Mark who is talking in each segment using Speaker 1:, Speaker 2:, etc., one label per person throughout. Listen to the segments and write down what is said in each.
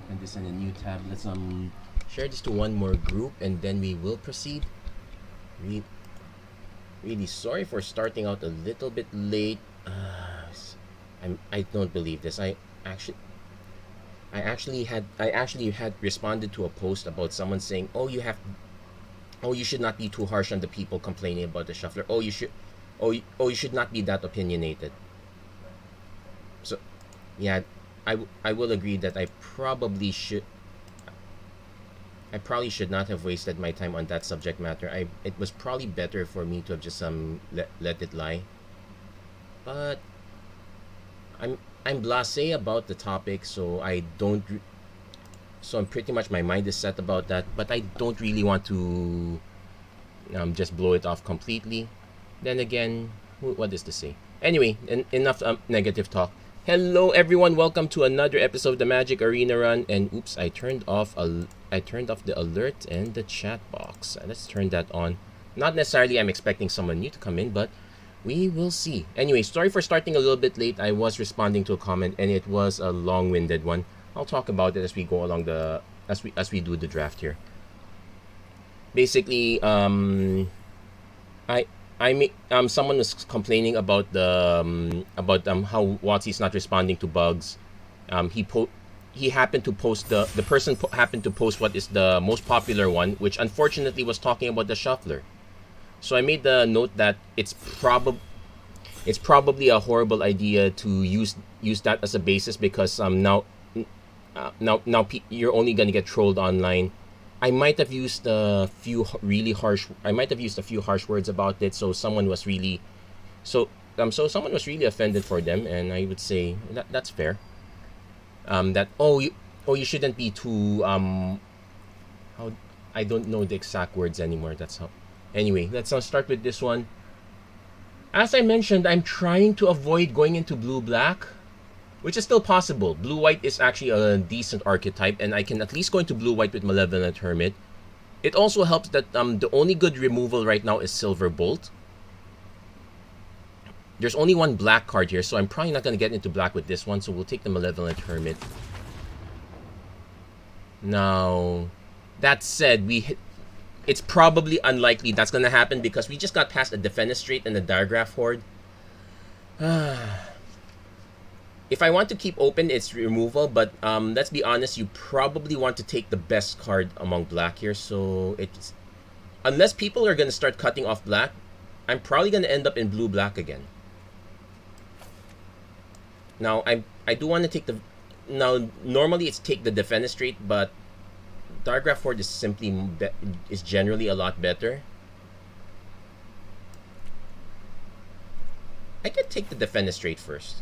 Speaker 1: And this in a new tab. Let's share this to one more group and then we will proceed. Really sorry for starting out a little bit late. I don't believe this. I actually had responded to a post about someone saying, "Oh, you should not be too harsh on the people complaining about the shuffler. You should not be that opinionated." So, yeah, I will agree that I probably should not have wasted my time on that subject matter. It was probably better for me to have just let it lie. But I'm blasé about the topic, so I don't. So I'm pretty much my mind is set about that. But I don't really want to just blow it off completely. Then again, what is to say? Anyway, enough negative talk. Hello everyone, welcome to another episode of the Magic Arena Run. And oops, I turned off the alert and the chat box. Let's turn that on. Not necessarily I'm expecting someone new to come in, but we will see. Anyway, sorry for starting a little bit late. I was responding to a comment and it was a long-winded one. I'll talk about it as we go along as we do the draft here. Basically, someone was complaining about how WotC's not responding to bugs. He happened to post the person happened to post what is the most popular one, which unfortunately was talking about the shuffler. So I made the note that it's probably a horrible idea to use that as a basis because now you're only gonna get trolled online. I might have used a few harsh words about it, so someone was really offended for them, and I would say that's fair. You shouldn't be too how I don't know the exact words anymore. That's how. Anyway, let's start with this one. As I mentioned, I'm trying to avoid going into blue-black, which is still possible. Blue-white is actually a decent archetype, and I can at least go into blue-white with Malevolent Hermit. It also helps that the only good removal right now is Silver Bolt. There's only one black card here, so I'm probably not going to get into black with this one, so we'll take the Malevolent Hermit. Now, that said, it's probably unlikely that's going to happen because we just got past a Defenestrate and a Diregraph Horde. If I want to keep open, it's removal, but let's be honest, you probably want to take the best card among black here, so it's... Unless people are going to start cutting off black, I'm probably going to end up in blue-black again. Now, I do want to take the... Now, normally it's take the Defenestrate, but Diregraph Horde is generally a lot better. I could take the Defenestrate first.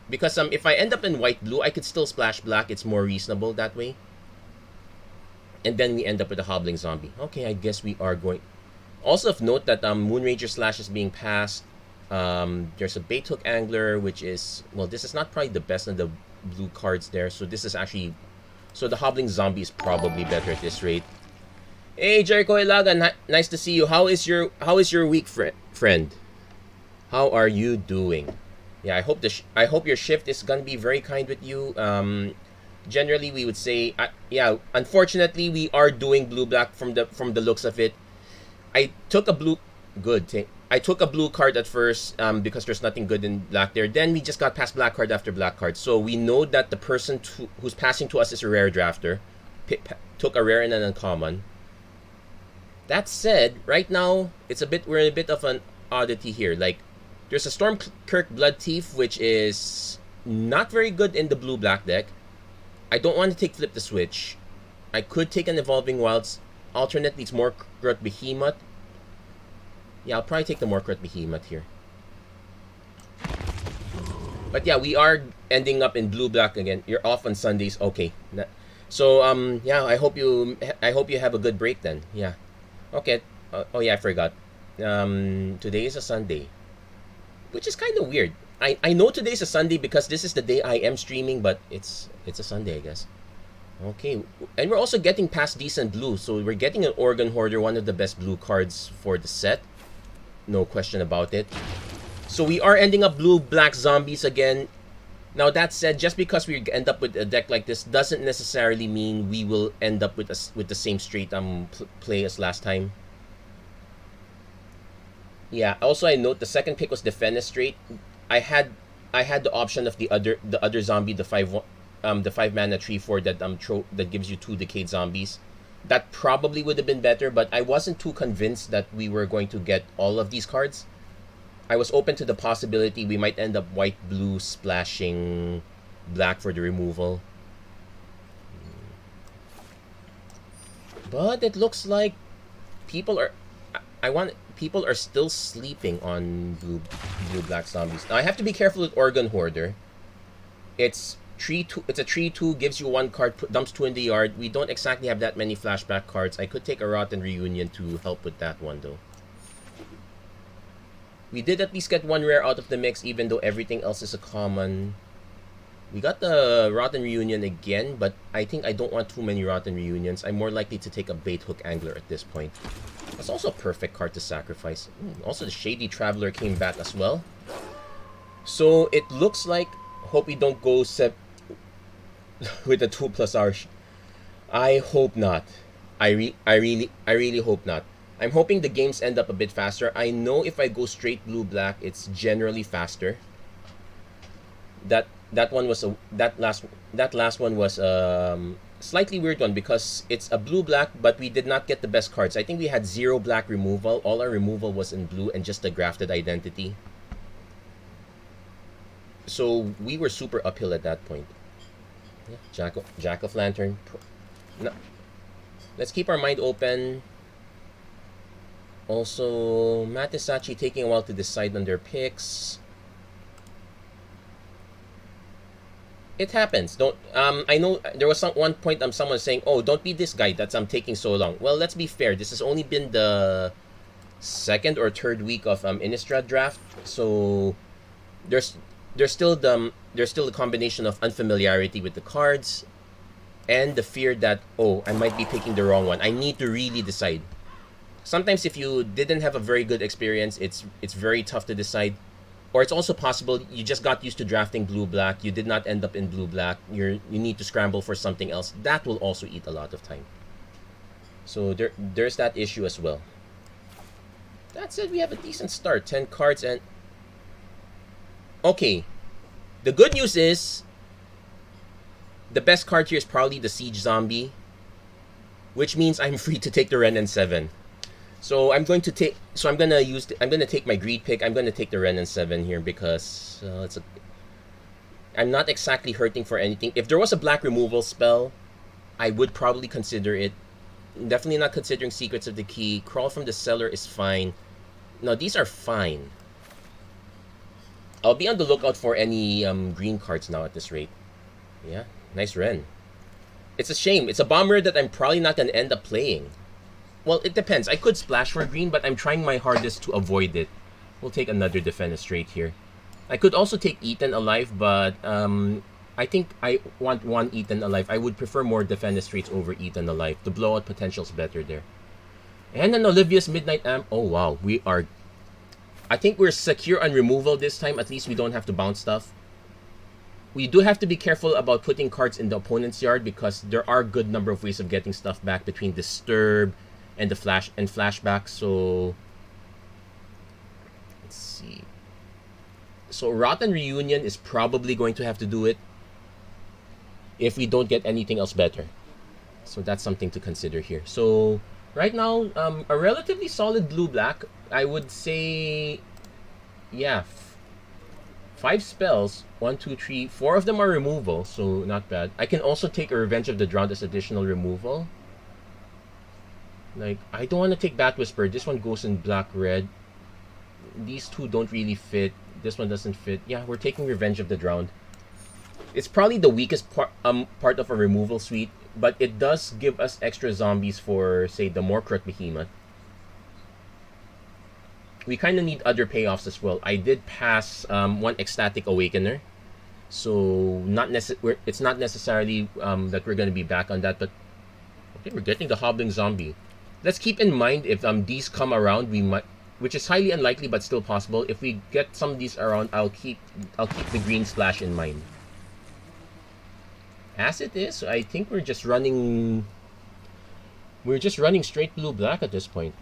Speaker 1: Because if I end up in white-blue, I could still splash black. It's more reasonable that way. And then we end up with a Hobbling Zombie. Okay, I guess we are going... Also of note that Moonrager Slash is being passed. There's a Bait Hook Angler, which is... Well, this is not probably the best of the blue cards there. So this is actually... So the Hobbling Zombie is probably better at this rate. Hey, Jericho Ilaga, nice to see you. How is your week, friend? How are you doing? Yeah, I hope your shift is gonna be very kind with you. Generally, we would say, unfortunately, we are doing blue-black from the looks of it. I took a blue card at first because there's nothing good in black there. Then we just got past black card after black card. So we know that the person who's passing to us is a rare drafter. Took a rare and an uncommon. That said, right now we're in a bit of an oddity here. Like, there's a Stormkirk Bloodteeth, which is not very good in the blue-black deck. I don't want to take Flip the Switch. I could take an Evolving Wilds. Alternately, it's Morkrut Behemoth. Yeah, I'll probably take the Morkrut Behemoth here. But yeah, we are ending up in blue-black again. You're off on Sundays. Okay. So, yeah, I hope you have a good break then. Yeah. Okay. Oh, yeah, I forgot. Today is a Sunday. Which is kind of weird. I know today's a Sunday because this is the day I am streaming, but it's a Sunday, I guess. Okay, and we're also getting past decent blue, so we're getting an Organ Hoarder, one of the best blue cards for the set. No question about it. So we are ending up blue-black zombies again. Now that said, just because we end up with a deck like this doesn't necessarily mean we will end up with with the same straight play as last time. Yeah. Also, I note the second pick was Defenestrate. I had the option of the other zombie, the 5 mana 3/4 that that gives you 2 Decayed zombies. That probably would have been better, but I wasn't too convinced that we were going to get all of these cards. I was open to the possibility we might end up white blue splashing black for the removal. But it looks like people are people are still sleeping on blue black zombies. Now I have to be careful with Organ Hoarder. It's 3/2. It's a 3/2, gives you 1 card, dumps 2 in the yard. We don't exactly have that many flashback cards. I could take a Rotten Reunion to help with that one though. We did at least get 1 rare out of the mix, even though everything else is a common. We got the Rotten Reunion again, but I think I don't want too many Rotten Reunions. I'm more likely to take a Bait Hook Angler at this point. That's also a perfect card to sacrifice. Also, the Shady Traveler came back as well. So it looks like, hope we don't go with a 2+R. I hope not. I really hope not. I'm hoping the games end up a bit faster. I know if I go straight blue-black, it's generally faster. That last one was slightly weird one because it's a blue-black, but we did not get the best cards. I think we had 0 black removal. All our removal was in blue and just the grafted identity. So we were super uphill at that point. Yeah, Jack of Lantern. No. Let's keep our mind open. Also, Matisachi taking a while to decide on their picks. It happens. Don't I know there was one point someone saying, "Oh, don't be this guy that's taking so long." Well, let's be fair. This has only been the 2nd or 3rd week of Innistrad draft, so there's still the combination of unfamiliarity with the cards and the fear that, oh, I might be picking the wrong one. I need to really decide. Sometimes if you didn't have a very good experience, it's very tough to decide. Or it's also possible you just got used to drafting blue-black. You did not end up in blue-black. You need to scramble for something else. That will also eat a lot of time. So there's that issue as well. That said, we have a decent start. 10 cards and... Okay. The good news is the best card here is probably the Siege Zombie, which means I'm free to take the Ren and 7. So I'm going to take. So I'm gonna take my greed pick. I'm gonna take the Ren and 7 here because I'm not exactly hurting for anything. If there was a black removal spell, I would probably consider it. Definitely not considering Secrets of the Key. Crawl from the Cellar is fine. No, these are fine. I'll be on the lookout for any green cards now at this rate. Yeah, nice Ren. It's a shame. It's a bomber that I'm probably not gonna end up playing. Well, it depends. I could splash for green, but I'm trying my hardest to avoid it. We'll take another Defenestrate here. I could also take Eaten Alive, but I think I want 1 Eaten Alive. I would prefer more Defenestrates over Eaten Alive. The blowout potential is better there. And an Olivia's Midnight Amp. Oh, wow. I think we're secure on removal this time. At least we don't have to bounce stuff. We do have to be careful about putting cards in the opponent's yard because there are a good number of ways of getting stuff back between Disturb and the flashback. So let's see. So Rotten Reunion is probably going to have to do it if we don't get anything else better. So that's something to consider here. So right now, a relatively solid blue-black. I would say, yeah, 5 spells. 1, 2, 3, 4 of them are removal, so not bad. I can also take a Revenge of the Drowned as additional removal. Like, I don't want to take Bat Whisper. This one goes in black-red. These two don't really fit. This one doesn't fit. Yeah, we're taking Revenge of the Drowned. It's probably the weakest part of a removal suite, but it does give us extra zombies for, say, the Morkrut Behemoth. We kind of need other payoffs as well. I did pass 1 Ecstatic Awakener, so it's not necessarily that we're going to be back on that, but okay, we're getting the Hobbling Zombie. Let's keep in mind if these come around, we might, which is highly unlikely but still possible. If we get some of these around, I'll keep the green splash in mind. As it is, I think we're just running straight blue black at this point.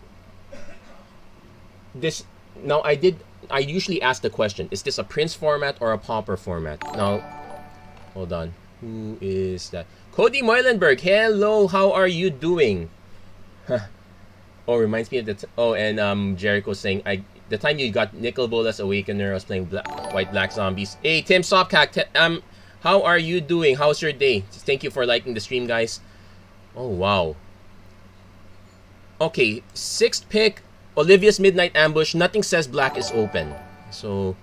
Speaker 1: This now I usually ask the question, is this a Prince format or a Pauper format? Now, hold on. Who is that? Cody Moilenberg. Hello, how are you doing? Oh, reminds me of and Jericho saying the time you got Nicol Bolas Awakener, I was playing white black zombies. Hey Tim Sopcat, how are you doing? How's your day? Thank you for liking the stream, guys. Oh wow. Okay, 6th pick, Olivia's Midnight Ambush. Nothing says black is open, so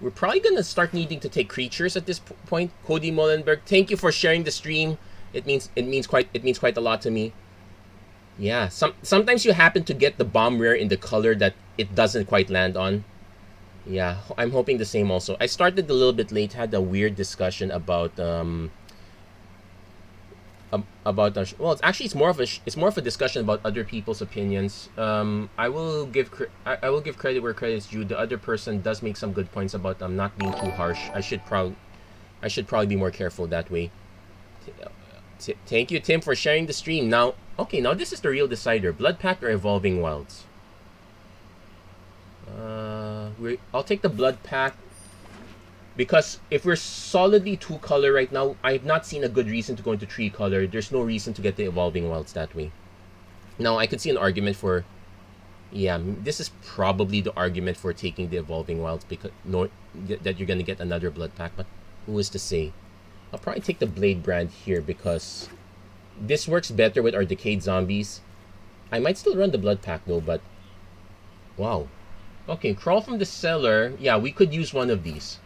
Speaker 1: we're probably gonna start needing to take creatures at this point. Cody Molenberg, thank you for sharing the stream. It means quite a lot to me. Yeah, sometimes you happen to get the bomb rare in the color that it doesn't quite land on. Yeah, I'm hoping the same also. I started a little bit late, had a weird discussion about well, it's more of a discussion about other people's opinions. I will give credit where credit is due. The other person does make some good points about not being too harsh. I should probably be more careful that way. Thank you, Tim, for sharing the stream. Now, okay, now this is the real decider: Blood Pact or Evolving Wilds. I'll take the Blood Pact, because if we're solidly 2-color right now, I have not seen a good reason to go into 3-color. There's no reason to get the Evolving Wilds that way. Now, I could see an argument for, yeah, this is probably the argument for taking the Evolving Wilds, because that you're gonna get another Blood Pact. But who is to say? I'll probably take the Blade Brand here because this works better with our Decayed Zombies. I might still run the Blood Pact though, but wow. Okay, Crawl from the Cellar. Yeah, we could use one of these.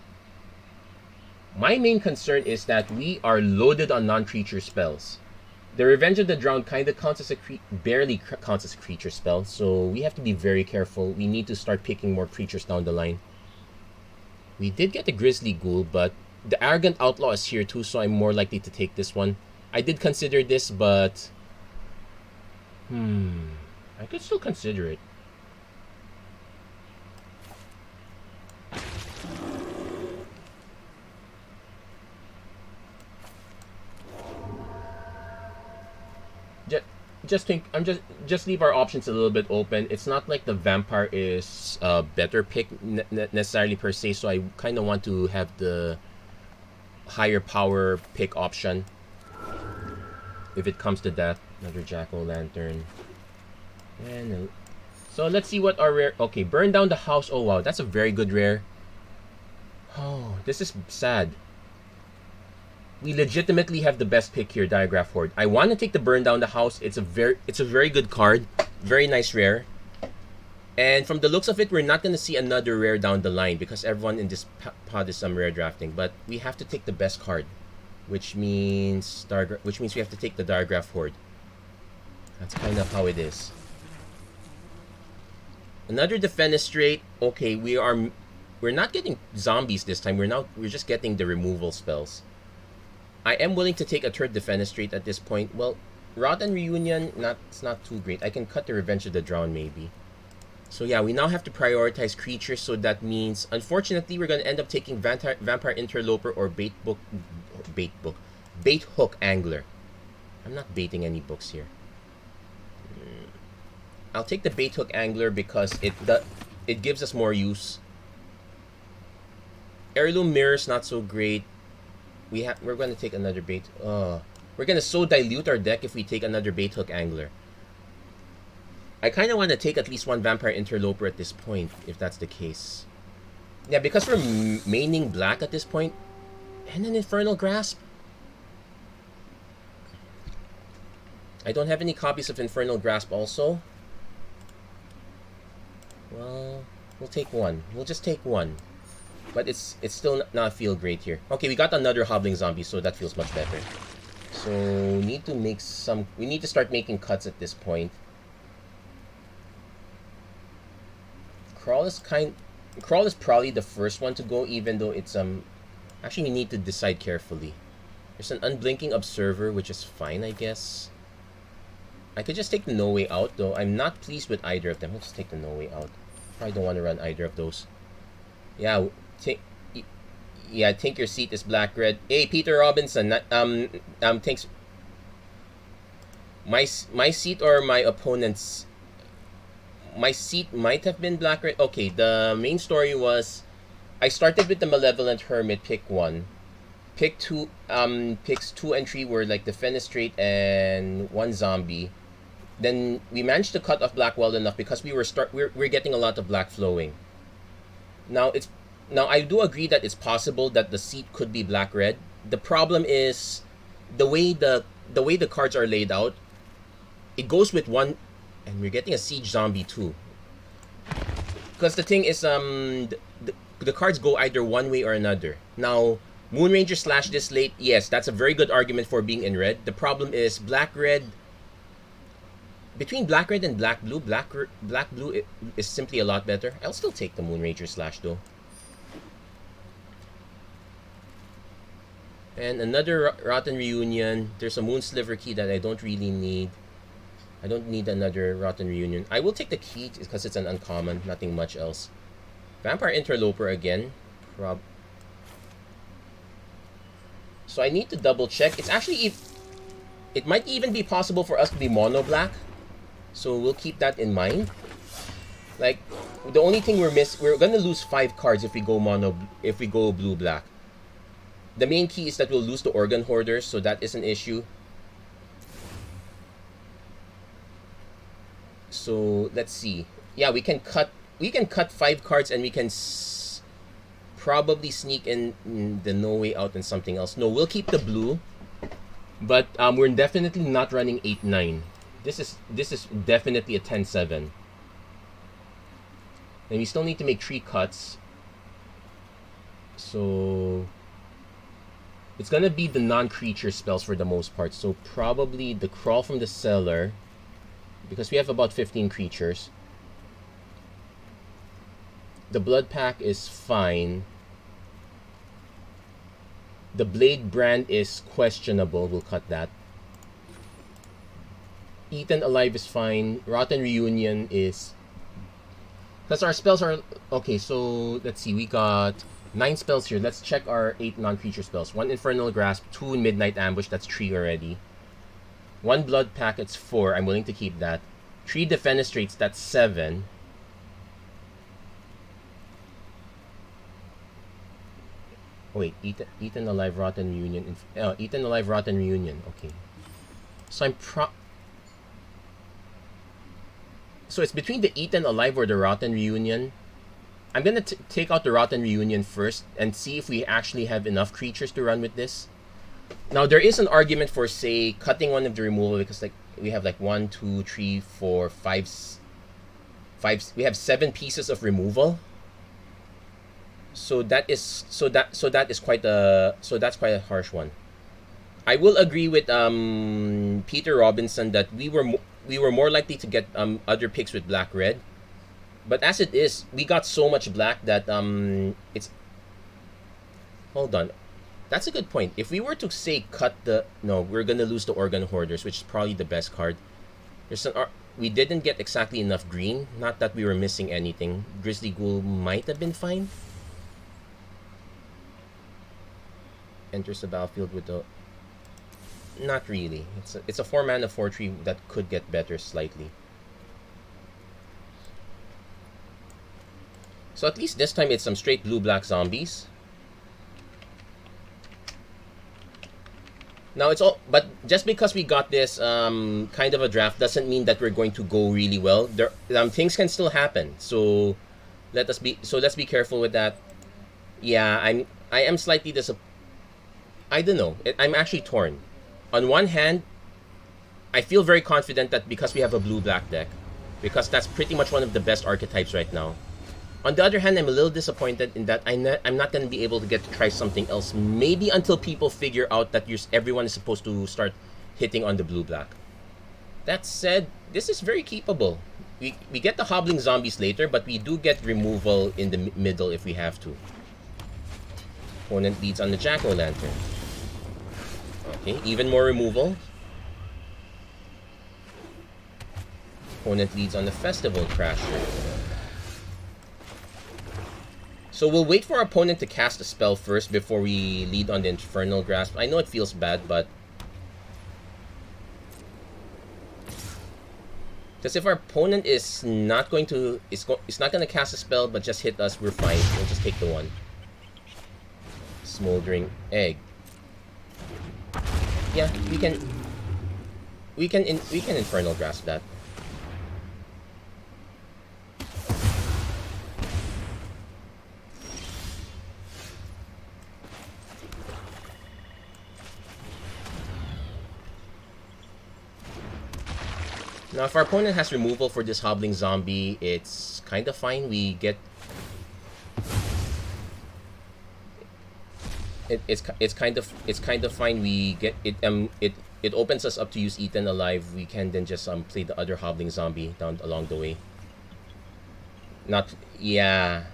Speaker 1: My main concern is that we are loaded on non-creature spells. The Revenge of the Drowned kind of counts as barely counts as a creature spell, so we have to be very careful. We need to start picking more creatures down the line. We did get the Grizzly Ghoul, but the Arrogant Outlaw is here too, so I'm more likely to take this one. I did consider this, but I could still consider it. Just leave our options a little bit open. It's not like the Vampire is a better pick necessarily per se, so I kind of want to have the higher power pick option if it comes to that. Another Jack-o'-lantern. And so let's see what our rare. Okay, Burn Down the House. Oh wow, that's a very good rare. Oh, this is sad. We legitimately have the best pick here, Diagraph Horde. I want to take the Burn Down the House. It's a very good card. Very nice rare. And from the looks of it, we're not going to see another rare down the line because everyone in this pod is some rare drafting. But we have to take the best card, which means we have to take the Diagraph Horde. That's kind of how it is. Another Defenestrate. Okay, we're not getting zombies this time. We're just getting the removal spells. I am willing to take a third Defenestrate at this point. Well, Rot and Reunion, it's not too great. I can cut the Revenge of the Drowned maybe. So yeah, we now have to prioritize creatures, so that means, unfortunately, we're going to end up taking Vampire Interloper or Bait Hook Angler. I'm not baiting any books here. I'll take the Bait Hook Angler because it gives us more use. Heirloom Mirror's not so great. We're going to take another bait. We're going to so dilute our deck if we take another Bait Hook Angler. I kind of want to take at least one Vampire Interloper at this point, if that's the case. Yeah, because we're maining black at this point. And an Infernal Grasp. I don't have any copies of Infernal Grasp also. Well, we'll take one. We'll just take one. But it's still not feel great here. Okay, we got another Hobbling Zombie, so that feels much better. So we need to start making cuts at this point. Crawl is probably the first one to go, even though it's actually we need to decide carefully. There's an Unblinking Observer, which is fine, I guess. I could just take the No Way Out though. I'm not pleased with either of them. Let's take the No Way Out. Probably don't want to run either of those. Yeah, Yeah, I think your seat is black-red. Hey, Peter Robinson, thanks. My seat or my opponent's... My seat might have been black-red. Okay, the main story was... I started with the Malevolent Hermit, pick 1. Pick 2, picks 2 and 3 were like the Fenestrate and 1 zombie. Then we managed to cut off black well enough because we're getting a lot of black flowing. Now I do agree that it's possible that the seat could be black-red. The problem is the way the cards are laid out. It goes with 1, and we're getting a siege zombie too. Because the thing is, the cards go either one way or another. Now, Moonranger slash this late, yes, that's a very good argument for being in red. The problem is black-red. Between black-red and black-blue, black-blue is simply a lot better. I'll still take the Moonranger slash though. And another Rotten Reunion. There's a Moonsliver key that I don't really need. I don't need another Rotten Reunion. I will take the key because it's an uncommon, nothing much else. Vampire Interloper again. So I need to double check. It's actually... It might even be possible for us to be mono black. So we'll keep that in mind. Like, the only thing we're gonna lose 5 cards if we go blue black. The main key is that we'll lose the Organ Hoarders, so that is an issue. So let's see. Yeah, we can cut 5 cards and we can probably sneak in the No Way Out and something else. No, we'll keep the blue, but we're definitely not running 8-9. This is definitely a 10-7. And we still need to make 3 cuts. So it's gonna be the non-creature spells for the most part. So probably the Crawl from the Cellar, because we have about 15 creatures. The Blood Pack is fine. The Blade Brand is questionable. We'll cut that. Eaten Alive is fine. Rotten Reunion is... Because our spells are... Okay, so let's see. We got 9 spells here. Let's check our 8 non-creature spells. 1 Infernal Grasp, 2 Midnight Ambush. That's 3 already. 1 Blood Pack, it's 4. I'm willing to keep that. 3 Defenestrates, that's 7. Oh, wait, Eaten Alive, Rotten Reunion. Eaten Alive, Rotten Reunion. Okay. So So it's between the Eaten Alive or the Rotten Reunion. I'm gonna take out the Rotten Reunion first and see if we actually have enough creatures to run with this. Now, there is an argument for, say, cutting one of the removal because, like, we have like 1, 2, 3, 4, 5. We have 7 pieces of removal. So that's quite a harsh one. I will agree with Peter Robinson that we were more likely to get other picks with black red, but as it is, we got so much black that it's... Hold on. That's a good point. If we were to say cut the... No, we're gonna lose the Organ Hoarders, which is probably the best card. We didn't get exactly enough green. Not that we were missing anything. Grizzly Ghoul might have been fine. Enters the battlefield with the... Not really. It's a 4-mana 4/3 that could get better slightly. So at least this time it's some straight blue-black zombies. Now it's all, but just because we got this kind of a draft doesn't mean that we're going to go really well. There, things can still happen. So let's be careful with that. Yeah, I am slightly disappointed. I don't know. I'm actually torn. On one hand, I feel very confident that because we have a blue-black deck, because that's pretty much one of the best archetypes right now. On the other hand, I'm a little disappointed in that I'm not going to be able to get to try something else. Maybe until people figure out that everyone is supposed to start hitting on the blue-black. That said, this is very keepable. We get the Hobbling Zombies later, but we do get removal in the middle if we have to. Opponent leads on the Jack-O-Lantern. Okay, even more removal. Opponent leads on the Festival Crasher. So we'll wait for our opponent to cast a spell first before we lead on the Infernal Grasp. I know it feels bad, but... because if our opponent is not going to... It's not going to cast a spell, but just hit us, we're fine. We'll just take the one. Smoldering Egg. Yeah, we can Infernal Grasp that. Now, if our opponent has removal for this Hobbling Zombie, it's kind of fine. We get... It's kind of fine. We get it. It opens us up to use Eaten Alive. We can then just play the other Hobbling Zombie down along the way. Not yeah.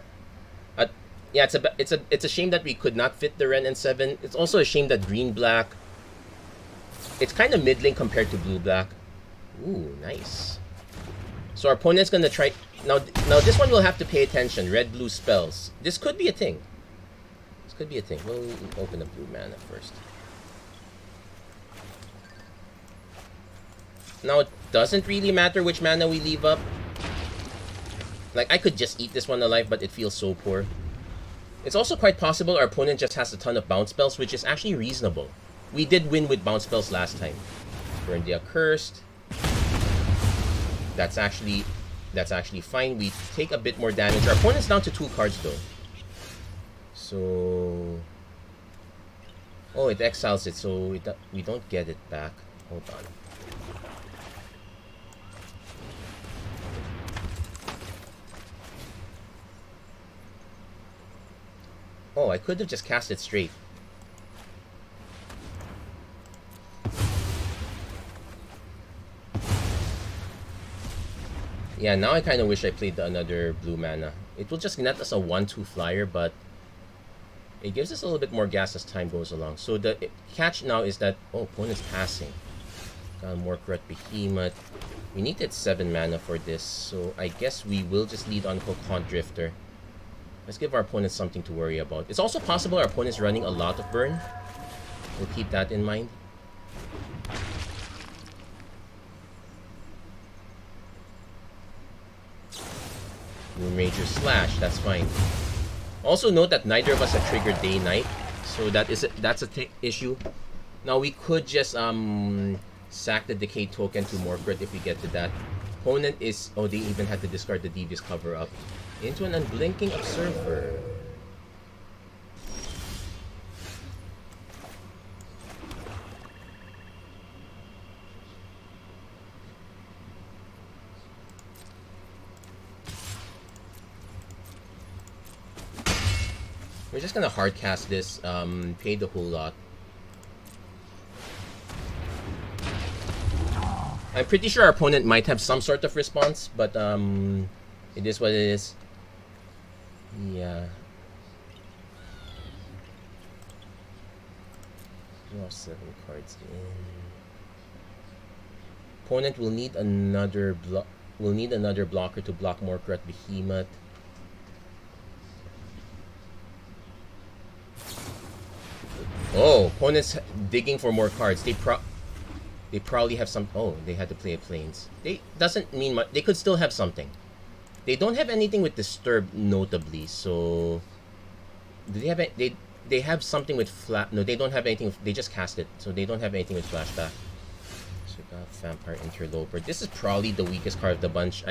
Speaker 1: Yeah, it's a shame that we could not fit the Ren and 7. It's also a shame that green black. It's kind of middling compared to blue black. Ooh, nice. So our opponent's gonna try now. This one will have to pay attention. Red blue spells. This could be a thing. This could be a thing. We'll open the blue mana first. Now it doesn't really matter which mana we leave up. Like I could just eat this one alive, but it feels so poor. It's also quite possible our opponent just has a ton of bounce spells, which is actually reasonable. We did win with bounce spells last time. Burn the Accursed. That's actually fine. We take a bit more damage. Our opponent's down to 2 cards though. So, oh, it exiles it, so we don't get it back. Hold on. Oh, I could have just cast it straight. Yeah, now I kind of wish I played another blue mana. It will just net us a 1/2 flyer, but it gives us a little bit more gas as time goes along. So the catch now is that, oh, opponent's passing. Got more correct Behemoth. We needed 7 mana for this, so I guess we will just lead on Kokon Drifter. Let's give our opponent something to worry about. It's also possible our opponent's running a lot of burn. We'll keep that in mind. Major Slash, that's fine. Also note that neither of us have triggered day-night, so that's a issue. Now we could just sack the Decay token to Morkrit if we get to that. Opponent is... oh, they even had to discard the Devious Cover-Up. Into an Unblinking Observer. We're just gonna hard cast this, pay the whole lot. I'm pretty sure our opponent might have some sort of response, but it is what it is. Yeah. Draw 7 cards in. Opponent will need another blocker to block Morkrat Behemoth. Oh, opponent's digging for more cards. They probably have some... oh, they had to play a Plains. They doesn't mean much. They could still have something. They don't have anything with Disturb, notably. So, do they have they have something with flat? No, they don't have anything. They just cast it, so they don't have anything with flashback. So we got Vampire Interloper. This is probably the weakest card of the bunch.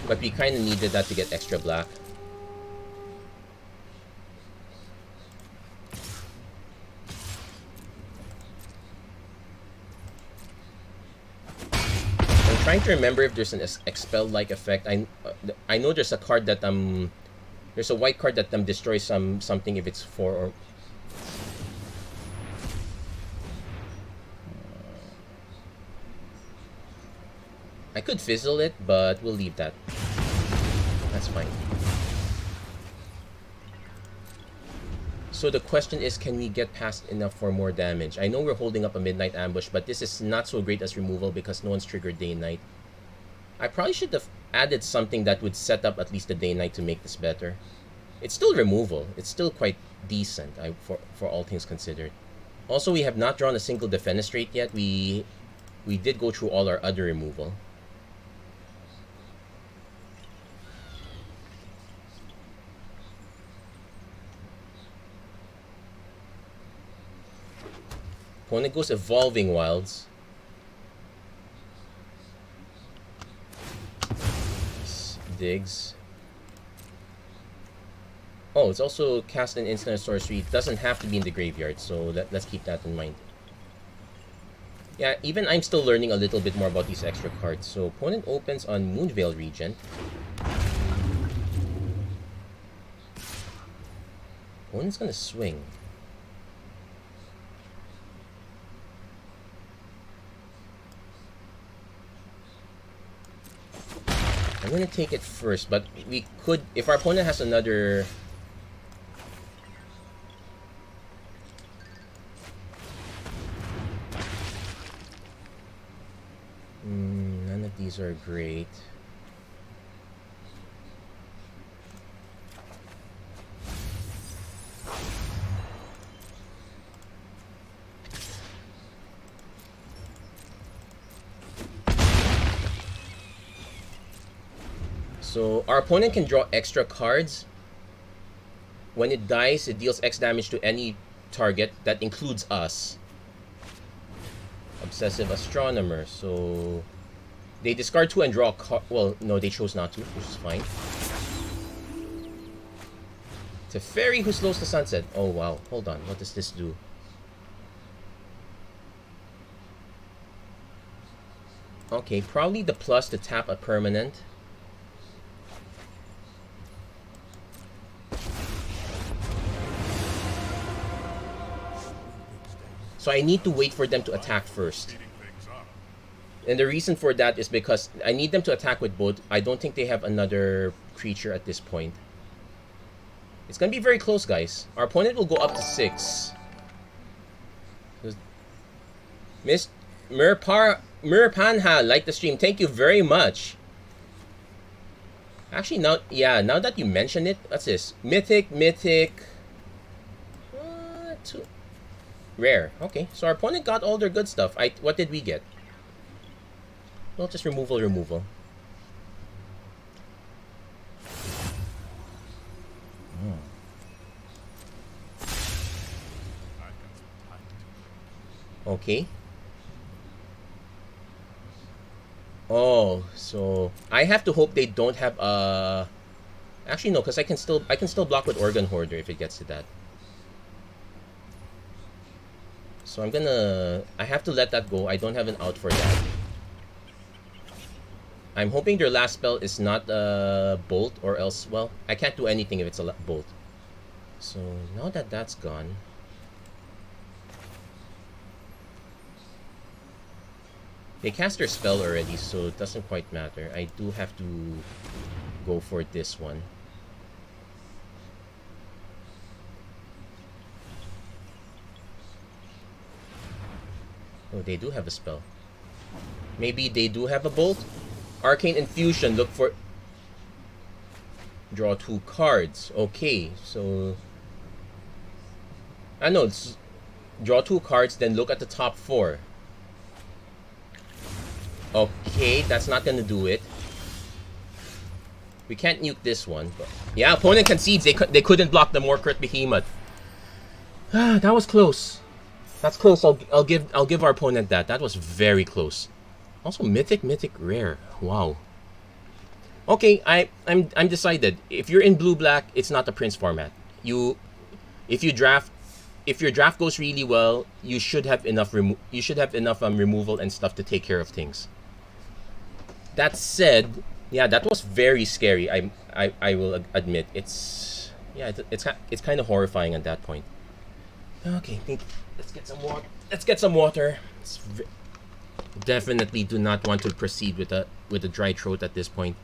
Speaker 1: But we kind of needed that to get extra black. Trying to remember if there's an expel-like effect. I know there's a card that there's a white card that destroys something if it's 4 or... I could fizzle it, but we'll leave that. That's fine. So the question is, can we get past enough for more damage? I know we're holding up a Midnight Ambush, but this is not so great as removal because no one's triggered Day-Night. I probably should have added something that would set up at least the Day-Night to make this better. It's still removal. It's still quite decent, for all things considered. Also, we have not drawn a single defenestrate yet. We did go through all our other removal. Opponent goes Evolving Wilds. Digs. Oh, it's also cast an instant sorcery. It doesn't have to be in the graveyard, so let's keep that in mind. Yeah, even I'm still learning a little bit more about these extra cards. So opponent opens on Moonveil Regent. Opponent's gonna swing. I'm gonna take it first, but we could, if our opponent has another... none of these are great. So our opponent can draw extra cards. When it dies, it deals X damage to any target. That includes us. Obsessive Astronomer. So they discard 2 and draw a card. Well, no, they chose not to, which is fine. Teferi who slows the sunset. Oh wow, hold on. What does this do? Okay, probably the plus to tap a permanent. So I need to wait for them to attack first. And the reason for that is because I need them to attack with both. I don't think they have another creature at this point. It's going to be very close, guys. Our opponent will go up to 6. Miss Mirpanha, like the stream. Thank you very much. Actually, now that you mention it, what's this? Mythic. Rare. Okay, so our opponent got all their good stuff. What did we get? Well, just removal. Okay. Oh, so I have to hope they don't have actually no, because I can still block with Organ Hoarder if it gets to that. So I have to let that go. I don't have an out for that. I'm hoping their last spell is not a bolt, or else, well, I can't do anything if it's a bolt. So now that that's gone, they cast their spell already, so it doesn't quite matter. I do have to go for this one. Oh, they do have a spell. Maybe they do have a bolt? Arcane Infusion, look for... Draw 2 cards. Okay, so... I know, it's... Draw 2 cards, then look at the top 4. Okay, that's not gonna do it. We can't nuke this one. But... Yeah, opponent concedes. They couldn't block the Morkurt Behemoth. Ah, that was close. That's close. I'll give our opponent that. That was very close. Also, mythic, rare. Wow. Okay, I'm decided. If you're in blue-black, it's not the Prince format. If your draft goes really well, you should have enough removal and stuff to take care of things. That said, yeah, that was very scary. I will admit it's kind of horrifying at that point. Okay, let's get some water. Definitely do not want to proceed with a dry throat at this point.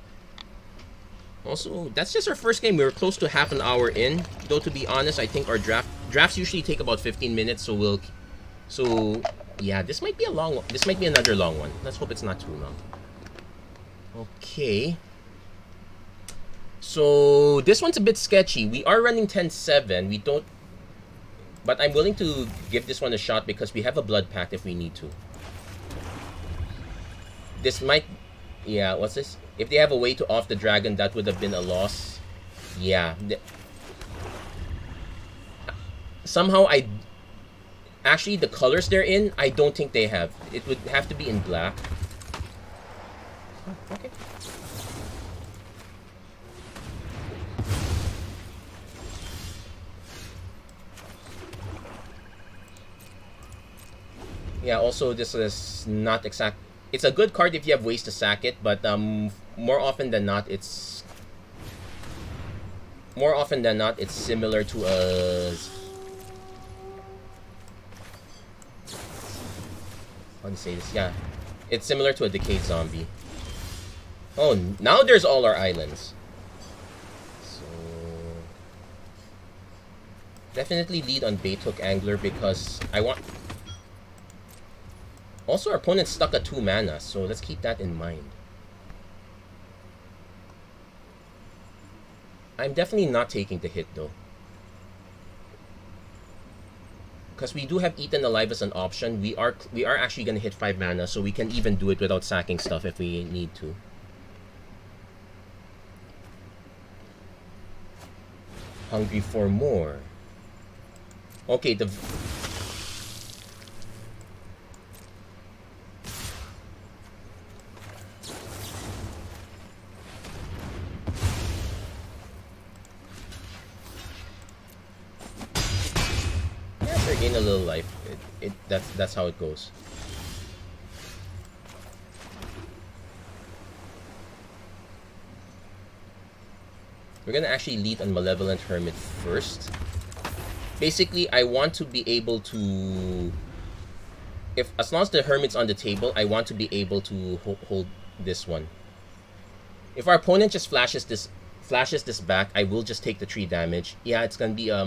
Speaker 1: Also, that's just our first game. We were close to half an hour in. Though to be honest, I think our drafts usually take about 15 minutes. So yeah, this might be another long one. Let's hope it's not too long. Okay. So this one's a bit sketchy. We are running 10-7. We don't, but I'm willing to give this one a shot because we have a blood pact if we need to. This might, yeah, what's this? If they have a way to off the dragon, that would have been a loss. Yeah. Somehow actually the colors they're in, I don't think they have. It would have to be in black. Oh, okay. Yeah, also this is not exact. It's a good card if you have ways to sack it, but more often than not, it's similar to a, how do you say this? Yeah, it's similar to a decayed zombie. Oh, now there's all our islands. So definitely lead on bait hook angler because I want. Also, our opponent's stuck at 2 mana, so let's keep that in mind. I'm definitely not taking the hit though, because we do have Eaten Alive as an option. We are actually gonna hit 5 mana, so we can even do it without sacking stuff if we need to. Hungry for more. Okay, the gain a little life. That's how it goes. We're gonna actually lead on Malevolent Hermit first. Basically, I want to be able to, as long as the Hermit's on the table, I want to be able to hold this one. If our opponent just flashes this back, I will just take the 3 damage. Yeah, it's gonna be a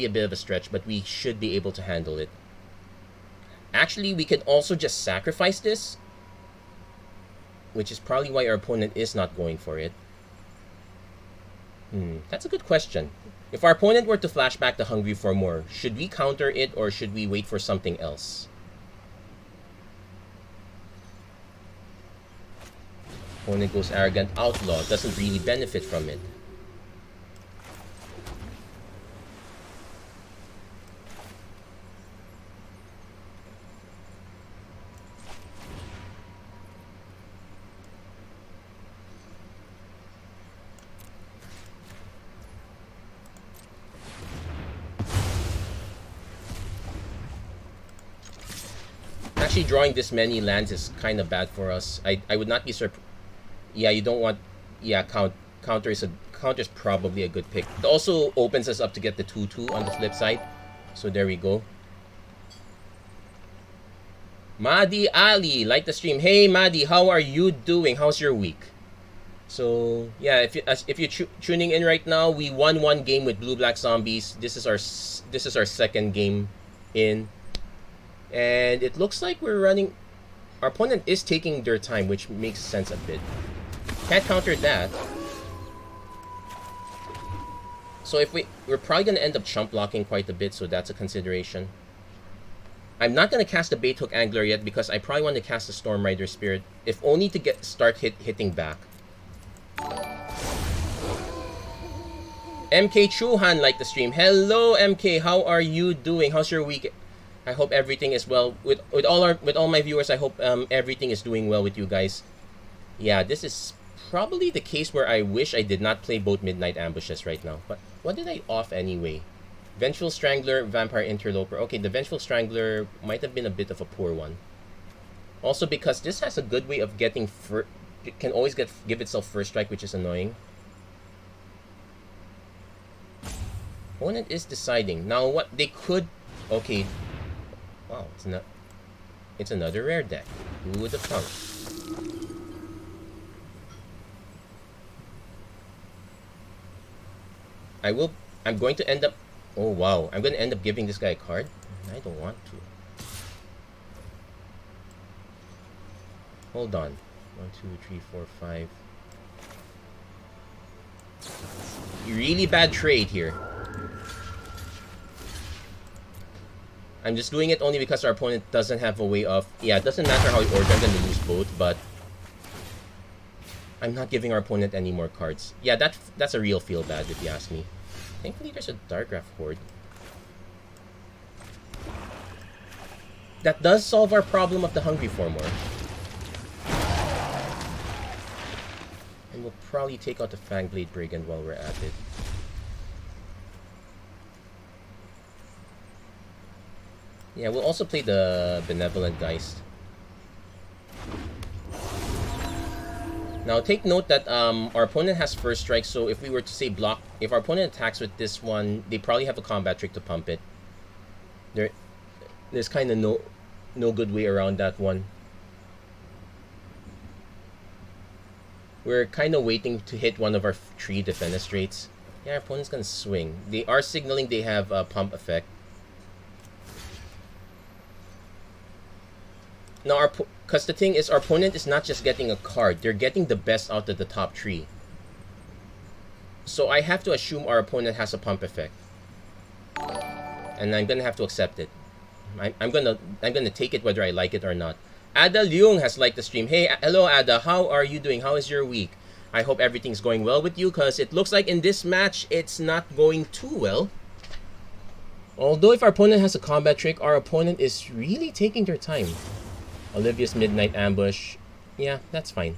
Speaker 1: bit of a stretch, but we should be able to handle it. Actually, we can also just sacrifice this, which is probably why our opponent is not going for it. That's a good question. If our opponent were to flash back the Hungry for More, should we counter it or should we wait for something else? Opponent goes Arrogant Outlaw, doesn't really benefit from it. Actually, drawing this many lands is kind of bad for us. I would not be surprised. Yeah, you don't want. Yeah, counter is probably a good pick. It also opens us up to get the 2/2 on the flip side. So there we go. Madi Ali, like the stream. Hey Madi, how are you doing? How's your week? So yeah, if you're tuning in right now, we won 1 game with Blue Black Zombies. This is our second game in. And it looks like we're running. Our opponent is taking their time, which makes sense a bit. Can't counter that. So if we're probably gonna end up chump blocking quite a bit, so that's a consideration. I'm not gonna cast the Bait Hook Angler yet because I probably want to cast the Storm Rider Spirit, if only to start hitting back. MK Chuhan like the stream. Hello MK, how are you doing? How's your week? I hope everything is well with all my viewers. I hope everything is doing well with you guys. Yeah, this is probably the case where I wish I did not play both Midnight Ambushes right now. But what did I off anyway? Vengeful Strangler, Vampire Interloper. Okay, the Vengeful Strangler might have been a bit of a poor one. Also because this has a good way of getting it can always give itself first strike, which is annoying. Opponent is deciding now what they could. Okay. Wow, it's another rare deck. Who would have thunk? I'm going to end up. Oh wow, I'm going to end up giving this guy a card. I don't want to. Hold on. 1, 2, 3, 4, 5. really bad trade here. I'm just doing it only because our opponent doesn't have a way of... Yeah, it doesn't matter how he orders, I'm going to lose both, but... I'm not giving our opponent any more cards. Yeah, that's a real feel bad if you ask me. Thankfully, there's a Darkgraph Horde. That does solve our problem of the Hungry for More. And we'll probably take out the Fangblade Brigand while we're at it. Yeah, we'll also play the Benevolent Geist. Now, take note that our opponent has first strike, so if we were to say block, if our opponent attacks with this one, they probably have a combat trick to pump it. There's kind of no good way around that one. We're kind of waiting to hit one of our 3 defenestrates. Yeah, our opponent's gonna swing. They are signaling they have a pump effect. Now, because the thing is, our opponent is not just getting a card, they're getting the best out of the top 3. So I have to assume our opponent has a pump effect. And I'm gonna have to accept it. I'm gonna take it whether I like it or not. Ada Leung has liked the stream. Hey, hello Ada, how are you doing? How is your week? I hope everything's going well with you, because it looks like in this match, it's not going too well. Although if our opponent has a combat trick, our opponent is really taking their time. Olivia's Midnight Ambush. Yeah, that's fine.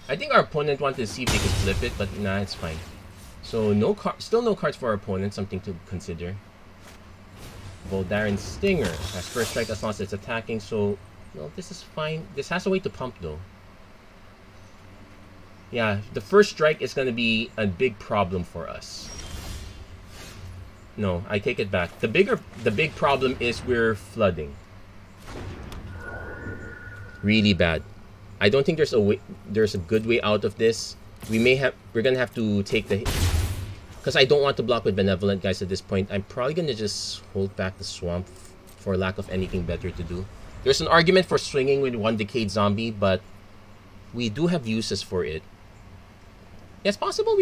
Speaker 1: I think our opponent wanted to see if they could flip it, but nah, it's fine. So still no cards for our opponent, something to consider. Voldaren Stinger has first strike as long as it's attacking, so well, this is fine. This has a way to pump though. Yeah, the first strike is gonna be a big problem for us. No, I take it back. The big problem is we're flooding. Really bad. I don't think there's a good way out of this. We're gonna have to take the, because I don't want to block with Benevolent Guys at this point. I'm probably gonna just hold back the Swamp for lack of anything better to do. There's an argument for swinging with 1 Decayed Zombie, but we do have uses for it. Yeah, it's possible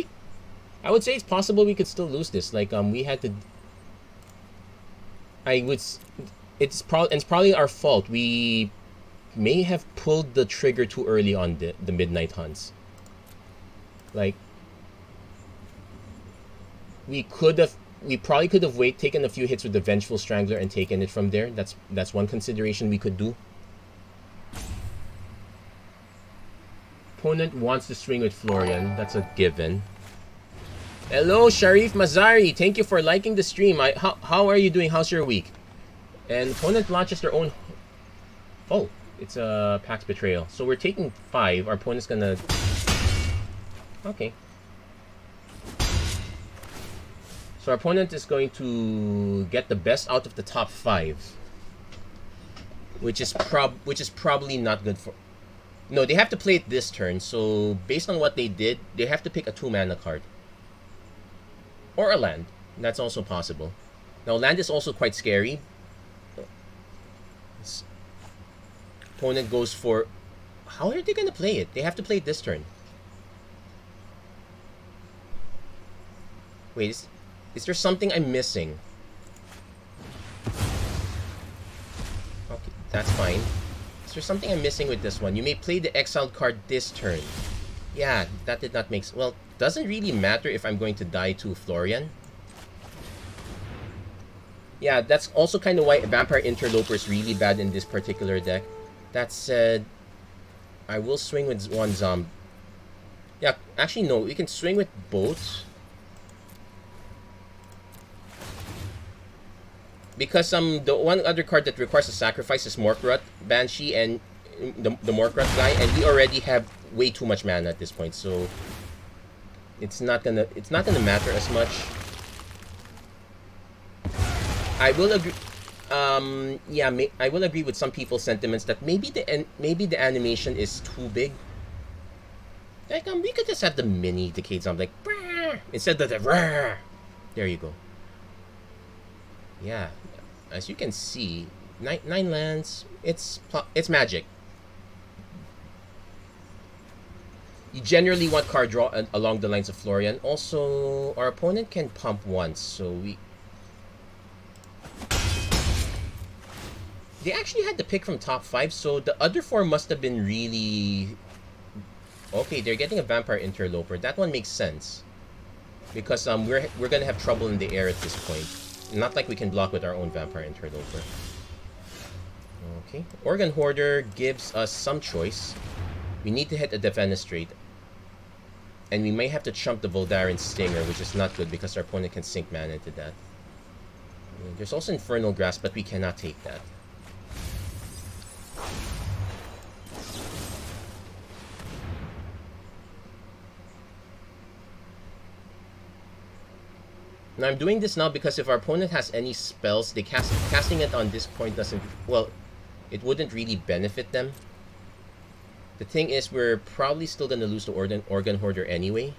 Speaker 1: I would say it's possible we could still lose this. Like we had to. It's probably our fault. We may have pulled the trigger too early on the Midnight Hunts. Like, we probably could have taken a few hits with the Vengeful Strangler and taken it from there. That's one consideration we could do. Opponent wants to swing with Florian. That's a given. Hello, Sharif Mazari. Thank you for liking the stream. How are you doing? How's your week? And opponent launches their own. Oh. It's a Pax Betrayal. So we're taking 5. Our opponent's gonna... Okay. So our opponent is going to get the best out of the top 5. Which is probably not good for... No, they have to play it this turn. So based on what they did, they have to pick a 2-mana card. Or a land. That's also possible. Now land is also quite scary. Opponent goes for... How are they going to play it? They have to play it this turn. Wait, is there something I'm missing? Okay, that's fine. Is there something I'm missing with this one? You may play the exiled card this turn. Yeah, that did not make sense. Well, doesn't really matter if I'm going to die to Florian. Yeah, that's also kind of why Vampire Interloper is really bad in this particular deck. That said, I will swing with 1 zombie. Yeah, actually no, we can swing with both. Because the one other card that requires a sacrifice is Morkrut Banshee and the Morkrut guy, and we already have way too much mana at this point, so it's not gonna matter as much. I will agree. Yeah, I will agree with some people's sentiments that maybe the animation is too big. Like we could just have the mini Decayed Zombie, like Brr! Instead of the Brr! There you go. Yeah, as you can see, 9 lands. It's magic. You generally want card draw along the lines of Florian. Also, our opponent can pump once, so we... They actually had the pick from top 5, so the other 4 must have been really... Okay, they're getting a Vampire Interloper. That one makes sense. Because we're gonna have trouble in the air at this point. Not like we can block with our own Vampire Interloper. Okay, Organ Hoarder gives us some choice. We need to hit a Defenestrate. And we may have to chump the Voldaren Stinger, which is not good because our opponent can sink mana into that. There's also Infernal Grasp, but we cannot take that. Now I'm doing this now because if our opponent has any spells, casting it on this point doesn't... Well, it wouldn't really benefit them. The thing is, we're probably still going to lose the Organ Hoarder anyway.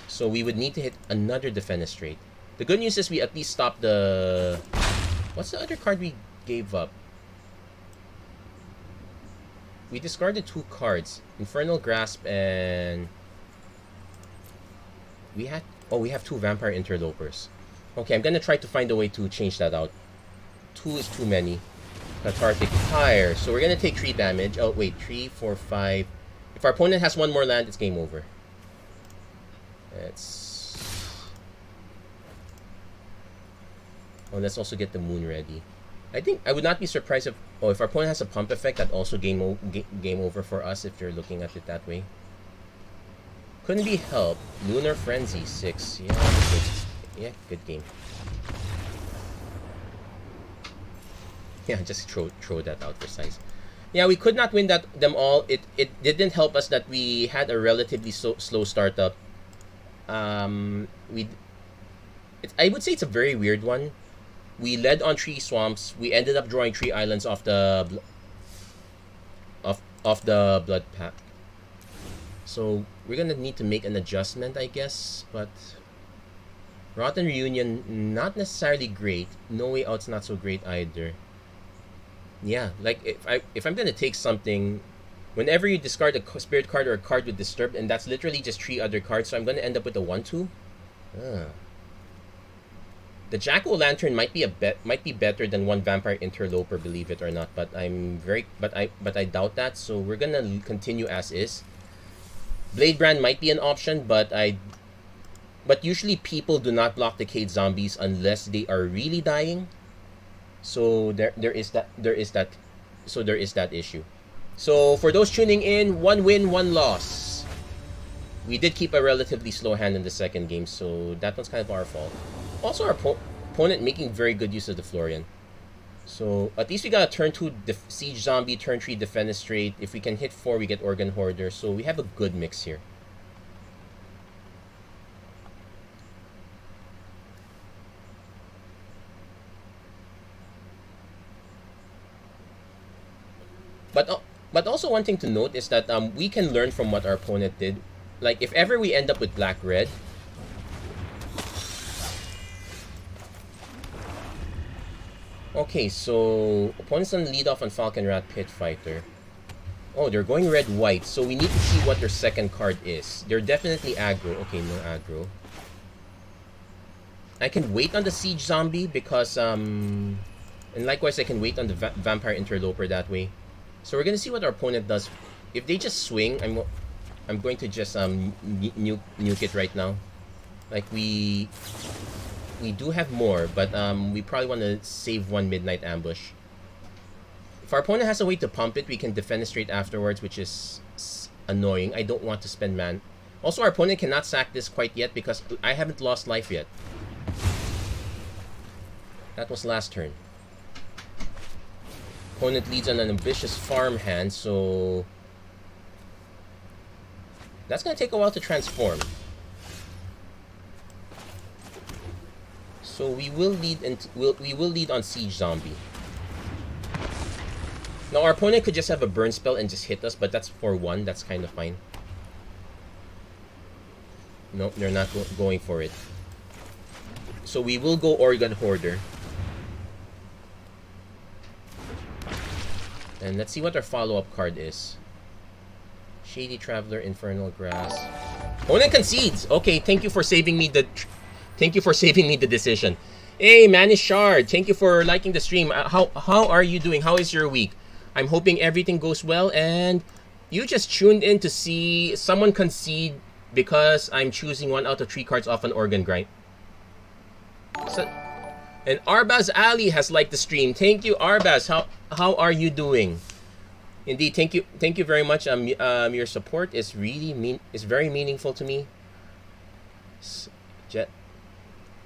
Speaker 1: So we would need to hit another Defenestrate. The good news is we at least stopped the... What's the other card we gave up? We discarded 2 cards. Infernal Grasp and... We had... Oh, we have 2 Vampire Interlopers. Okay, I'm going to try to find a way to change that out. 2 is too many. Cathartic Fire. So we're going to take 3 damage. Oh, wait. 3, 4, 5. If our opponent has 1 more land, it's game over. Oh, let's also get the moon ready. I think I would not be surprised if... Oh, if our opponent has a pump effect, that also game over for us if you're looking at it that way. Couldn't be helped. Lunar Frenzy 6. Yeah, good. Yeah, good game. Yeah, just throw that out for size. Yeah, we could not win them all. It didn't help us that we had a relatively slow startup. I would say it's a very weird one. We led on 3 swamps. We ended up drawing 3 islands off the blood pack. So we're gonna need to make an adjustment, I guess. But Rotten Reunion, not necessarily great. No Way Out's not so great either. Yeah, like if I'm gonna take something, whenever you discard a spirit card or a card with Disturbed, and that's literally just 3 other cards, so I'm gonna end up with a 1/2. The Jack-O-Lantern might be better than 1 Vampire Interloper, believe it or not. But I doubt that. So we're gonna continue as is. Blade Brand might be an option, but usually people do not block Decayed Zombies unless they are really dying. So there is that issue. So for those tuning in, 1 win, 1 loss. We did keep a relatively slow hand in the second game, so that one's kind of our fault. Also, our opponent making very good use of the Florian. So at least we got a turn 2 Siege Zombie, turn 3 Defenestrate. If we can hit 4, we get Organ Hoarder. So we have a good mix here. But also one thing to note is that we can learn from what our opponent did. Like if ever we end up with black-red, okay, so opponent's gonna lead off on Falcon Rat Pit Fighter. Oh, they're going red-white, so we need to see what their second card is. They're definitely aggro. Okay, no aggro. I can wait on the Siege Zombie because and likewise I can wait on the Vampire Interloper that way. So we're gonna see what our opponent does. If they just swing, I'm going to just nuke it right now. Like we do have more, but we probably want to save 1 Midnight Ambush. If our opponent has a way to pump it, we can Defenestrate afterwards, which is annoying. I don't want to spend man. Also, our opponent cannot sack this quite yet because I haven't lost life yet. That was last turn. Opponent leads on an ambitious farm hand, so that's gonna take a while to transform. So we will lead on Siege Zombie. Now our opponent could just have a burn spell and just hit us, but that's for 1. That's kind of fine. No, they're not going for it. So we will go Organ Hoarder. And let's see what our follow-up card is. Shady Traveler, Infernal Grass. Opponent concedes. Okay, thank you for saving me the decision. Hey, Manish Shard, thank you for liking the stream. How are you doing? How is your week? I'm hoping everything goes well, and you just tuned in to see someone concede because I'm choosing 1 out of 3 cards off an organ grind. So, and Arbaz Ali has liked the stream. Thank you, Arbaz. How are you doing? Indeed, thank you very much. Your support is very meaningful to me.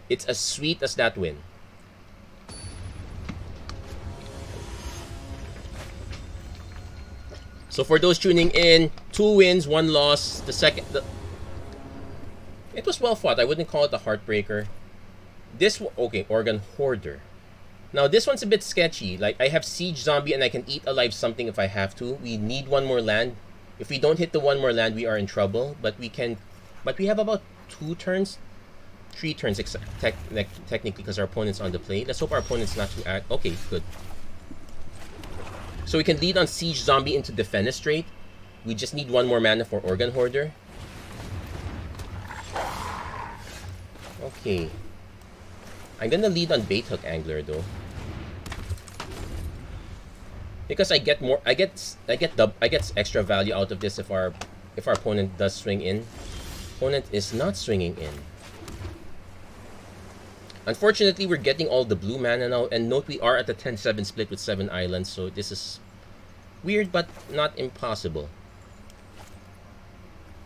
Speaker 1: It's as sweet as that win. So for those tuning in, 2 wins, 1 loss. It was well fought. I wouldn't call it a heartbreaker. Okay, Organ Hoarder. Now this one's a bit sketchy. Like, I have Siege Zombie and I can eat alive something if I have to. We need 1 more land. If we don't hit the 1 more land, we are in trouble. But we have about 2 turns, 3 turns technically, because our opponent's on the play. Let's hope our opponent's not too okay, good. So we can lead on Siege Zombie into Defenestrate. We just need 1 more mana for Organ Hoarder. Okay. I'm gonna lead on Baithook Angler though, because I get extra value out of this if our opponent does swing in. Opponent is not swinging in. Unfortunately, we're getting all the blue mana now, and note we are at the 10-7 split with 7 islands, so this is weird but not impossible.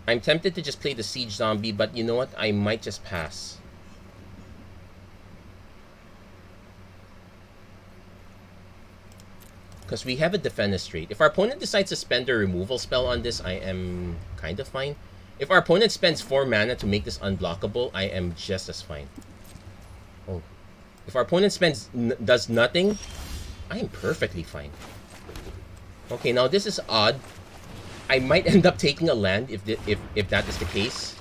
Speaker 1: I'm tempted to just play the Siege Zombie, but you know what? I might just pass. Because we have a Defenestrate. If our opponent decides to spend a removal spell on this, I am kind of fine. If our opponent spends 4 mana to make this unblockable, I am just as fine. Oh. If our opponent does nothing, I am perfectly fine. Okay, now this is odd. I might end up taking a land if that is the case.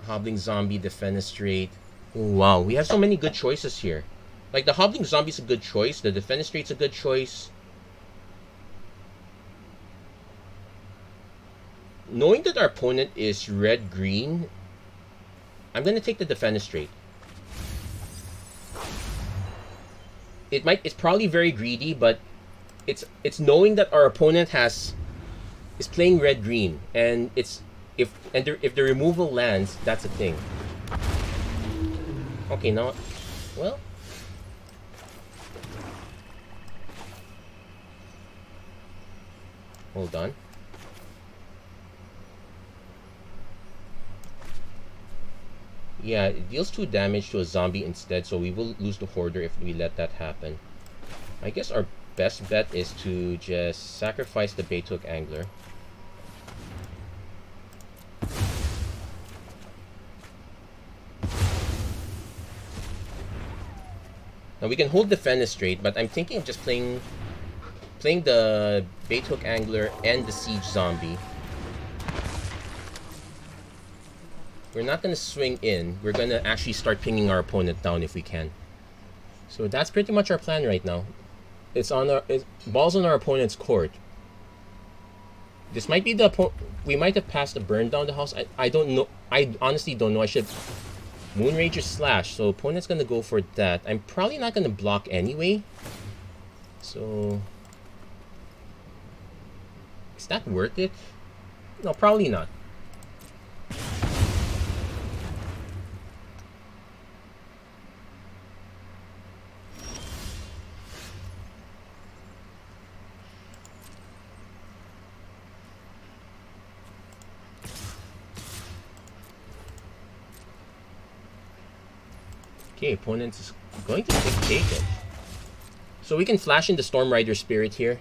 Speaker 1: Hobbling Zombie, Defenestrate. Oh, wow, we have so many good choices here. Like, the Hobbling Zombie's a good choice. The Defenestrate's a good choice. Knowing that our opponent is red-green, I'm going to take the Defenestrate. It's probably very greedy, but it's knowing that our opponent is playing red-green, and if the removal lands, that's a thing. Okay, now, well, hold on. Yeah, it deals 2 damage to a zombie instead, so we will lose the Hoarder if we let that happen. I guess our best bet is to just sacrifice the Baithook Angler. Now we can hold the Defenestrate, but I'm thinking of just playing the Baithook Angler and the Siege Zombie. We're not going to swing in. We're going to actually start pinging our opponent down if we can. So that's pretty much our plan right now. Ball's on our opponent's court. This might be we might have passed the burn down the house. I don't know. I honestly don't know. I should Moonrager Slash. So opponent's gonna go for that. I'm probably not gonna block anyway. So is that worth it? No, probably not. Okay, opponent is going to take it. So we can flash in the Storm Rider Spirit here.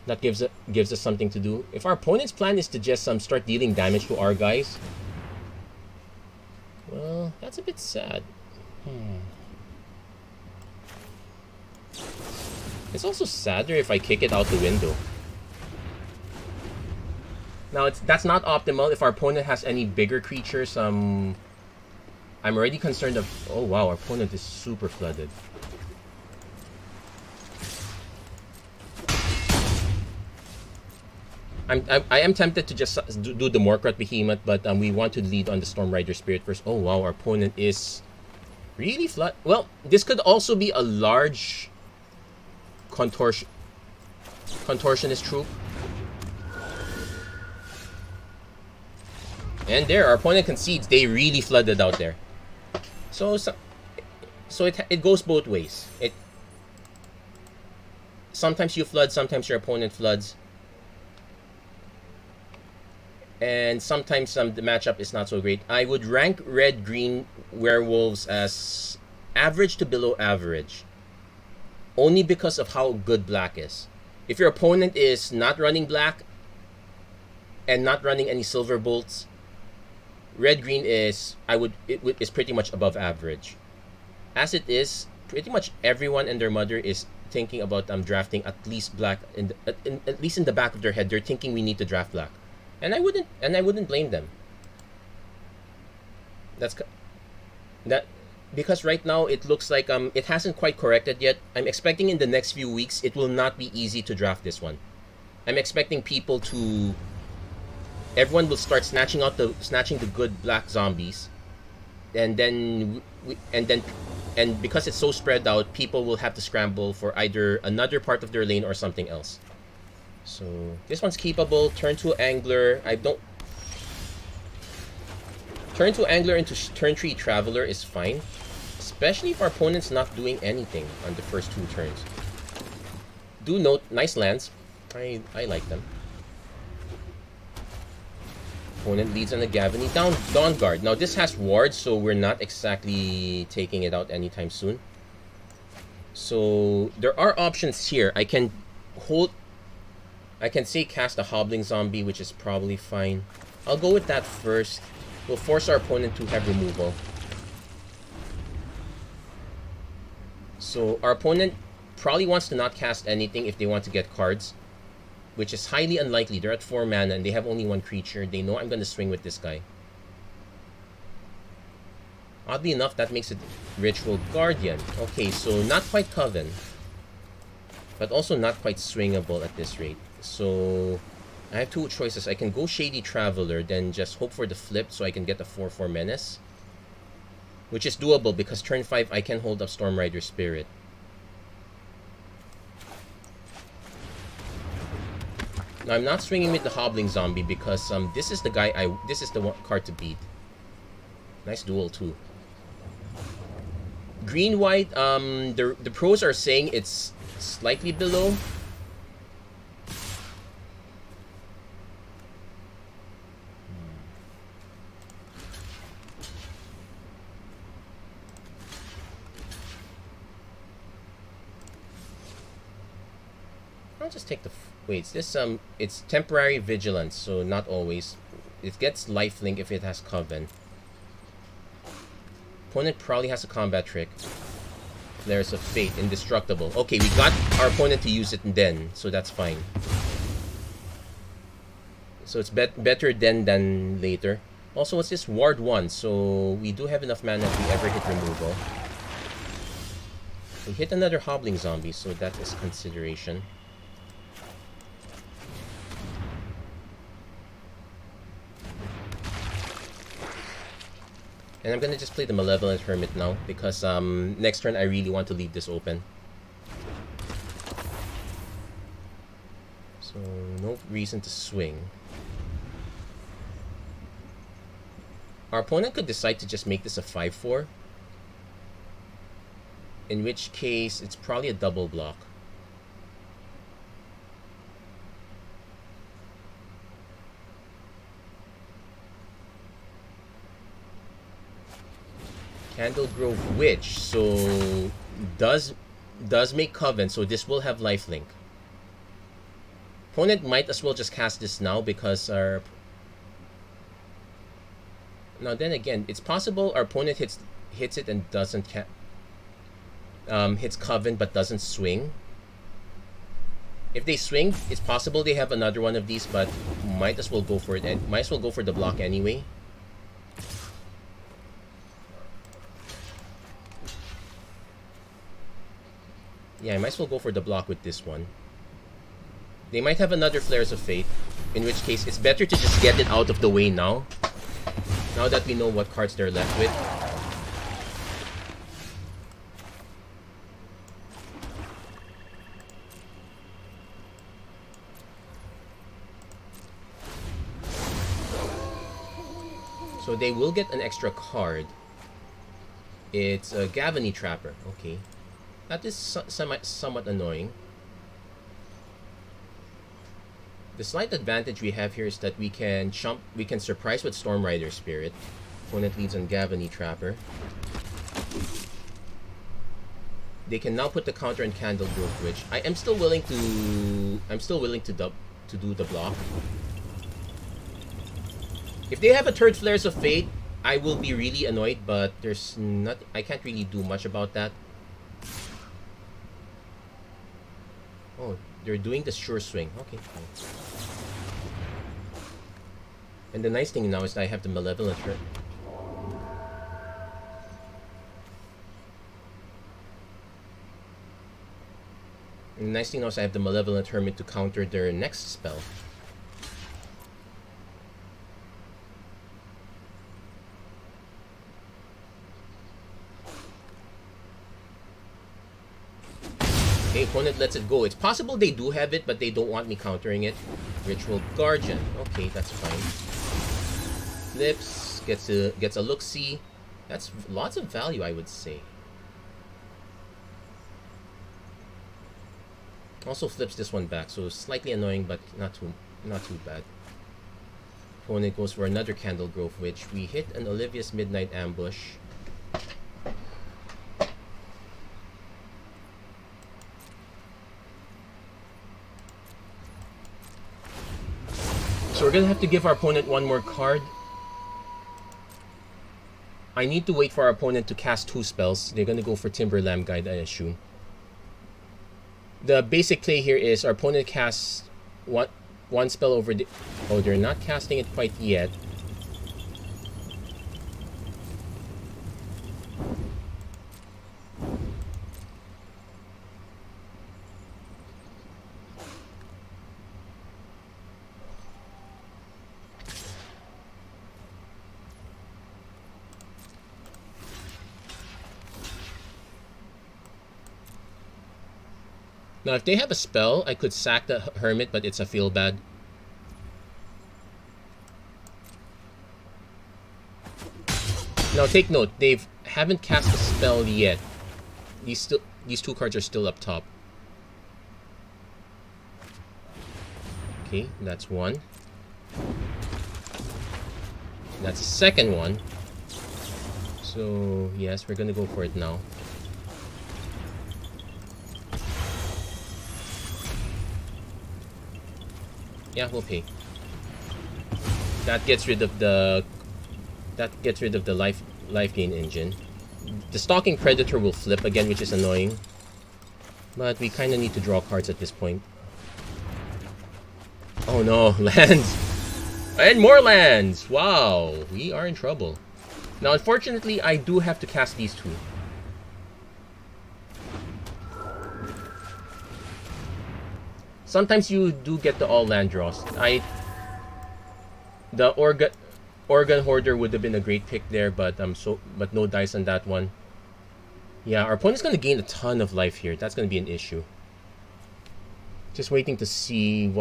Speaker 1: That gives us something to do. If our opponent's plan is to just start dealing damage to our guys, well, that's a bit sad. It's also sadder if I kick it out the window. Now that's not optimal. If our opponent has any bigger creatures, I'm already concerned of... Oh wow, our opponent is super flooded. I am tempted to just do the Morkrot Behemoth, but we want to lead on the Storm Rider Spirit first. Oh wow, our opponent is really flat. Well, this could also be a large contortionist troop. And there, our opponent concedes. They really flooded out there. So it goes both ways. Sometimes you flood, sometimes your opponent floods. And sometimes the matchup is not so great. I would rank red-green werewolves as average to below average. Only because of how good black is. If your opponent is not running black and not running any silver bolts, red-green is is pretty much above average. As it is, pretty much everyone and their mother is thinking about drafting at least black at least in the back of their head. They're thinking we need to draft black. And I wouldn't blame them. Because right now it looks like it hasn't quite corrected yet. I'm expecting in the next few weeks it will not be easy to draft this one. I'm expecting everyone will start snatching the good black zombies, and then because it's so spread out, people will have to scramble for either another part of their lane or something else. So this one's keepable. Turn 2 angler. Turn 2 angler into turn 3 traveler is fine, especially if our opponent's not doing anything on the first 2 turns. Do note, nice lands. I like them. Opponent leads on the Gavany Dawn Guard. Now this has wards, so we're not exactly taking it out anytime soon. So there are options here. I can say cast a Hobbling Zombie, which is probably fine. I'll go with that first. We'll force our opponent to have removal. So our opponent probably wants to not cast anything if they want to get cards, which is highly unlikely. They're at 4 mana and they have only 1 creature. They know I'm going to swing with this guy. Oddly enough, that makes it Ritual Guardian. Okay, so not quite Coven, but also not quite swingable at this rate. So I have 2 choices. I can go Shady Traveler, then just hope for the flip so I can get a 4/4 Menace, which is doable because turn 5 I can hold up Storm Rider Spirit. Now I'm not swinging with the Hobbling Zombie because this is the card to beat. Nice duel too. Green white, the pros are saying it's slightly below. I'll just take the wait. It's temporary vigilance, so not always. It gets lifelink if it has Coven. Opponent probably has a combat trick. There's a Fate, Indestructible. Okay, we got our opponent to use it then, so that's fine. So it's better then than later. Also, what's this? Ward 1, so we do have enough mana if we ever hit removal. We hit another Hobbling Zombie, so that is consideration. And I'm gonna just play the Malevolent Hermit now because next turn I really want to leave this open. So no reason to swing. Our opponent could decide to just make this a 5/4. In which case it's probably a double block. Candle Grove Witch, so does make Coven, so this will have lifelink. Opponent might as well just cast this now because our... Now then again, it's possible our opponent hits it and doesn't hits Coven but doesn't swing. If they swing, it's possible they have another one of these, but might as well go for it and might as well go for the block anyway. Yeah, I might as well go for the block with this one. They might have another Flares of Fate. In which case, it's better to just get it out of the way now. Now that we know what cards they're left with. So they will get an extra card. It's a Gavany Trapper. Okay. That is somewhat annoying. The slight advantage we have here is that we can surprise with Storm Rider Spirit. Opponent leads on Gavany Trapper. They can now put the counter on Candle Grove Witch. I am still willing to do the block. If they have a third Flares of Fate, I will be really annoyed, but I can't really do much about that. Oh, they're doing the Sure Swing. Okay, fine. And the nice thing now is that I have the Malevolent Hermit. And the nice thing now is I have the Malevolent Hermit to counter their next spell. Okay, opponent lets it go. It's possible they do have it, but they don't want me countering it. Ritual Guardian. Okay, that's fine. Flips, gets a look-see. That's lots of value, I would say. Also flips this one back, so slightly annoying, but not too bad. Opponent goes for another Candle Grove Witch. We hit an Olivia's Midnight Ambush. So we're gonna have to give our opponent one more card. I need to wait for our opponent to cast 2 spells. They're gonna go for Timberlamb Guide, I assume. The basic play here is our opponent casts one spell over the... Oh, they're not casting it quite yet. Now, if they have a spell, I could sack the Hermit, but it's a feel bad. Now, take note, they haven't cast a spell yet. These 2 cards are still up top. Okay, that's one. That's the second one. So, yes, we're gonna go for it now. Yeah, we'll pay. That gets rid of the life gain engine. The Stalking Predator will flip again, which is annoying. But we kind of need to draw cards at this point. Oh no, lands! And more lands! Wow, we are in trouble. Now, unfortunately, I do have to cast these 2. Sometimes you do get the all land draws. The Organ Hoarder would have been a great pick there, but no dice on that one. Yeah, our opponent's gonna gain a ton of life here. That's gonna be an issue. Just waiting to see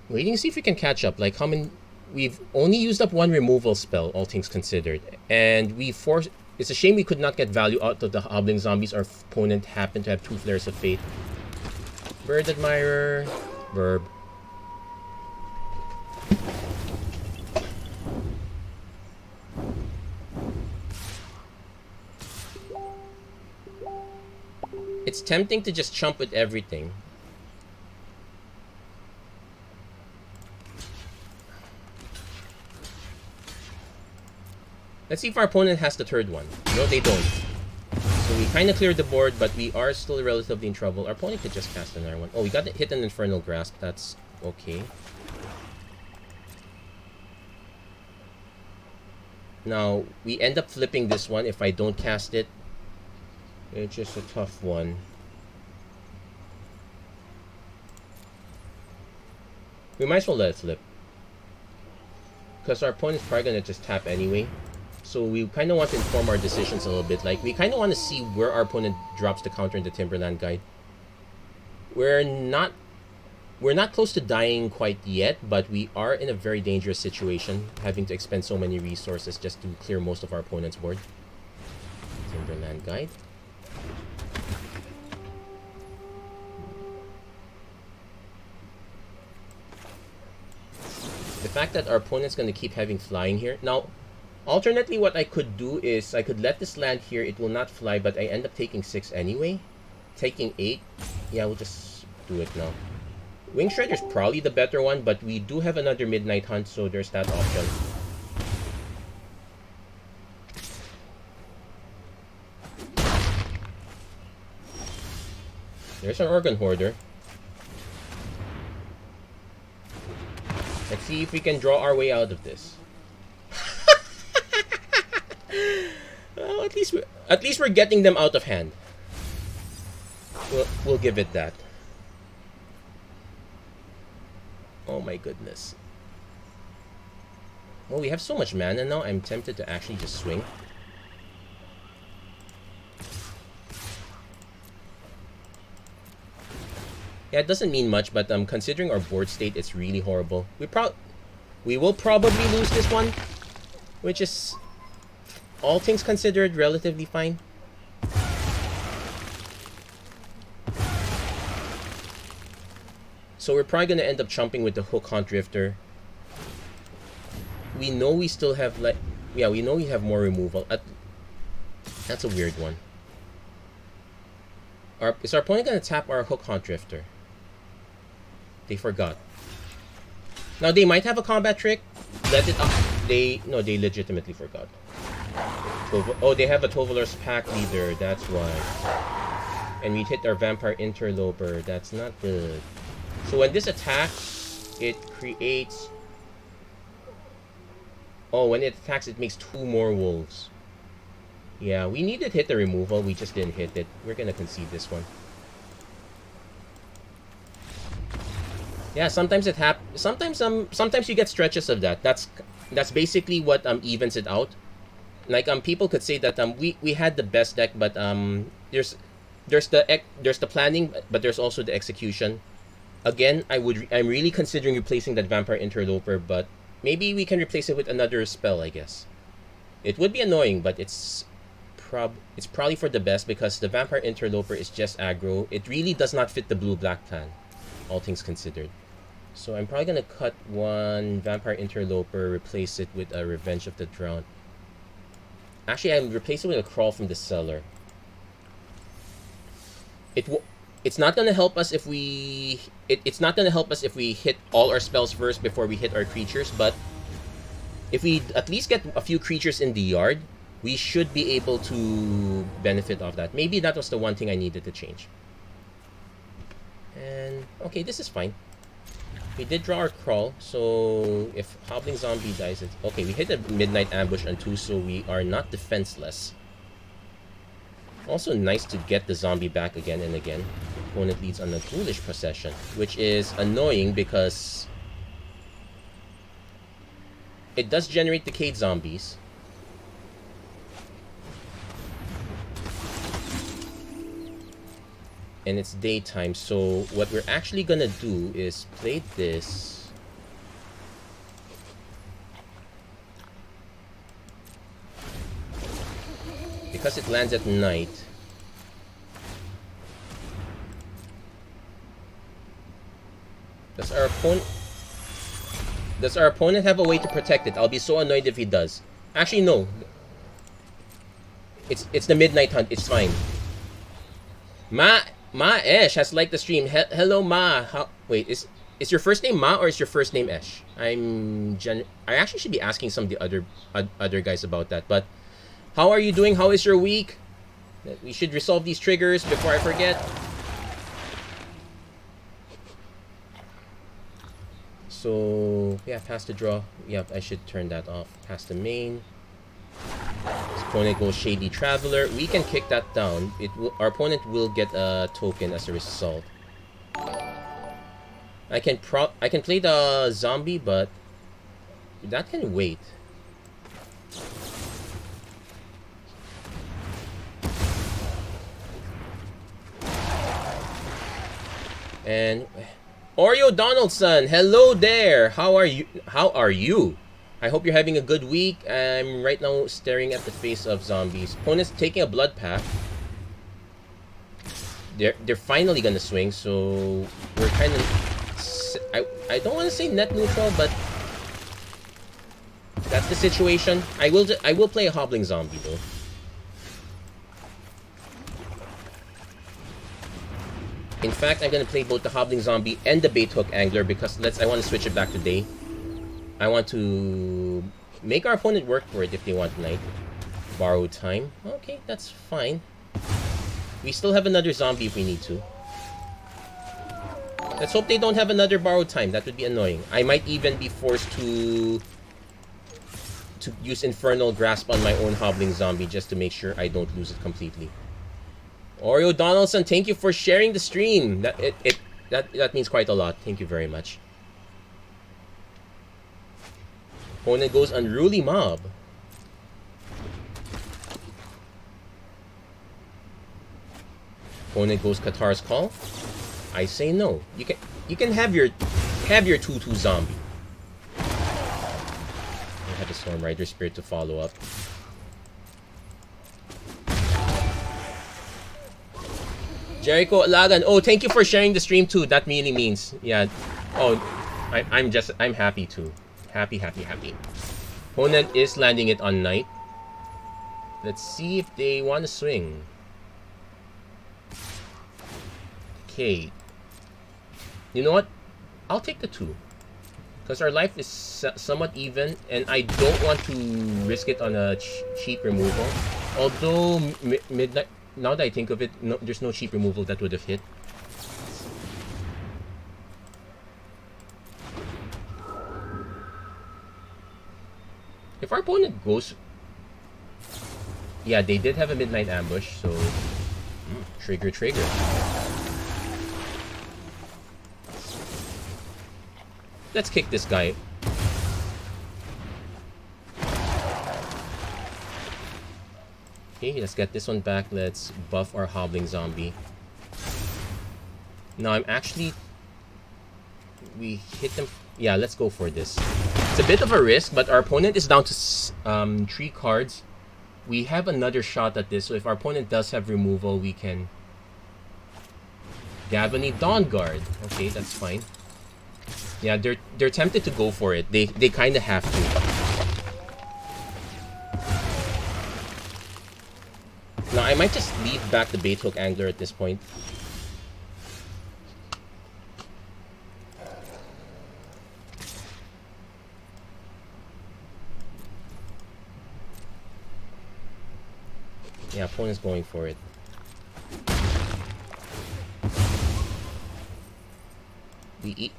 Speaker 1: if we can catch up. Like how many? We've only used up 1 removal spell, all things considered, and it's a shame we could not get value out of the Hobbling Zombies. Our opponent happened to have 2 Flares of Fate. Bird Admirer, Verb. It's tempting to just chump with everything. Let's see if our opponent has the 3rd one. No, they don't. So we kind of cleared the board, but we are still relatively in trouble. Our opponent could just cast another one. Oh, we got to hit an Infernal Grasp. That's okay. Now, we end up flipping this one if I don't cast it. It's just a tough one. We might as well let it flip. Because our opponent's probably going to just tap anyway. So we kind of want to inform our decisions a little bit. Like, we kind of want to see where our opponent drops the counter in the Timberland Guide. We're not close to dying quite yet, but we are in a very dangerous situation, having to expend so many resources just to clear most of our opponent's board. Timberland Guide. The fact that our opponent's going to keep having flying here. Now, alternately, what I could do is I could let this land here. It will not fly, but I end up taking 6 anyway. Taking 8. Yeah, we'll just do it now. Wing Shredder's probably the better one, but we do have another Midnight Hunt, so there's that option. There's an Organ Hoarder. Let's see if we can draw our way out of this. Well, at least we're getting them out of hand. We'll give it that. Oh my goodness. Well, we have so much mana now, I'm tempted to actually just swing. Yeah, it doesn't mean much, but considering our board state, it's really horrible. We will probably lose this one, which is, all things considered, relatively fine. So we're probably going to end up chumping with the Hook Hunt Drifter. We know we still have, like, yeah, we know we have more removal. That's a weird one. Is our opponent going to tap our Hook Hunt Drifter? They forgot. Now, they might have a combat trick. Let it up. No, they legitimately forgot. Oh, they have a Tovolar's Pack Leader. That's why. And we hit our Vampire Interloper. That's not good. So when this attacks, it creates... Oh, when it attacks, it makes 2 more wolves. Yeah, we needed to hit the removal. We just didn't hit it. We're going to concede this one. Yeah, sometimes it happens. Sometimes you get stretches of that. That's basically what evens it out. Like people could say that we had the best deck, but there's the planning, but there's also the execution. Again, I'm really considering replacing that Vampire Interloper, but maybe we can replace it with another spell, I guess. It would be annoying, but it's probably for the best because the Vampire Interloper is just aggro. It really does not fit the blue-black plan, all things considered. So I'm probably going to cut one Vampire Interloper, replace it with a Revenge of the Drowned. Actually, I'm replacing it with a Crawl from the Cellar. It's not going to help us if we... It's not going to help us if we hit all our spells first before we hit our creatures, but if we at least get a few creatures in the yard, we should be able to benefit off that. Maybe that was the one thing I needed to change. And, okay, this is fine. We did draw our Crawl, so if Hobbling Zombie dies, it's... Okay, we hit a Midnight Ambush on 2, so we are not defenseless. Also nice to get the zombie back again and again. Opponent leads on a Ghoulish Possession, which is annoying because it does generate Decayed Zombies. And it's daytime, so what we're actually gonna do is play this. Because it lands at night. Does our opponent have a way to protect it? I'll be so annoyed if he does. Actually, no. It's the Midnight Hunt. It's fine. Ma Esh has liked the stream. Hello, Ma. Wait, is your first name Ma or is your first name Esh? I actually should be asking some of the other guys about that. But how are you doing? How is your week? We should resolve these triggers before I forget. So yeah, pass the draw. Yeah, I should turn that off. Pass the main. His opponent goes Shady Traveler. We can kick that down. Our opponent will get a token as a result. I can play the zombie, but that can wait. And Oreo Donaldson, hello there. How are you? How are you? I hope you're having a good week. I'm right now staring at the face of zombies. Opponent's taking a blood pack. They're finally gonna swing, so we're kind of I don't want to say net neutral, but that's the situation. I will play a hobbling zombie though. In fact, I'm gonna play both the hobbling zombie and the bait hook angler because I want to switch it back to day. I want to make our opponent work for it if they want night. Borrow time. Okay, that's fine. We still have another zombie if we need to. Let's hope they don't have another borrowed time. That would be annoying. I might even be forced to use Infernal Grasp on my own hobbling zombie just to make sure I don't lose it completely. Oreo Donaldson, thank you for sharing the stream. That means quite a lot. Thank you very much. Opponent goes Unruly Mob. Opponent goes Qatar's Call. I say no. You can have your 2/2 zombie. I have a Storm Rider Spirit to follow up. Jericho Alagan, oh, thank you for sharing the stream too. That really means, yeah. Oh, I'm happy too. Happy. Opponent is landing it on night. Let's see if they want to swing. Okay. You know what? I'll take the 2. Because our life is somewhat even, and I don't want to risk it on a cheap removal. Although, midnight, now that I think of it, no, there's no cheap removal that would have hit. If our opponent goes... Yeah, they did have a midnight ambush, so... Trigger. Let's kick this guy. Okay, let's get this one back. Let's buff our hobbling zombie. Now I'm actually... We hit them... Yeah, let's go for this. It's a bit of a risk, but our opponent is down to 3 cards. We have another shot at this, so if our opponent does have removal, we can... Gavany Dawn Guard. Okay, that's fine. Yeah, they're tempted to go for it. They kind of have to. Now, I might just leave back the bait hook angler at this point. Yeah, opponent's going for it. We eat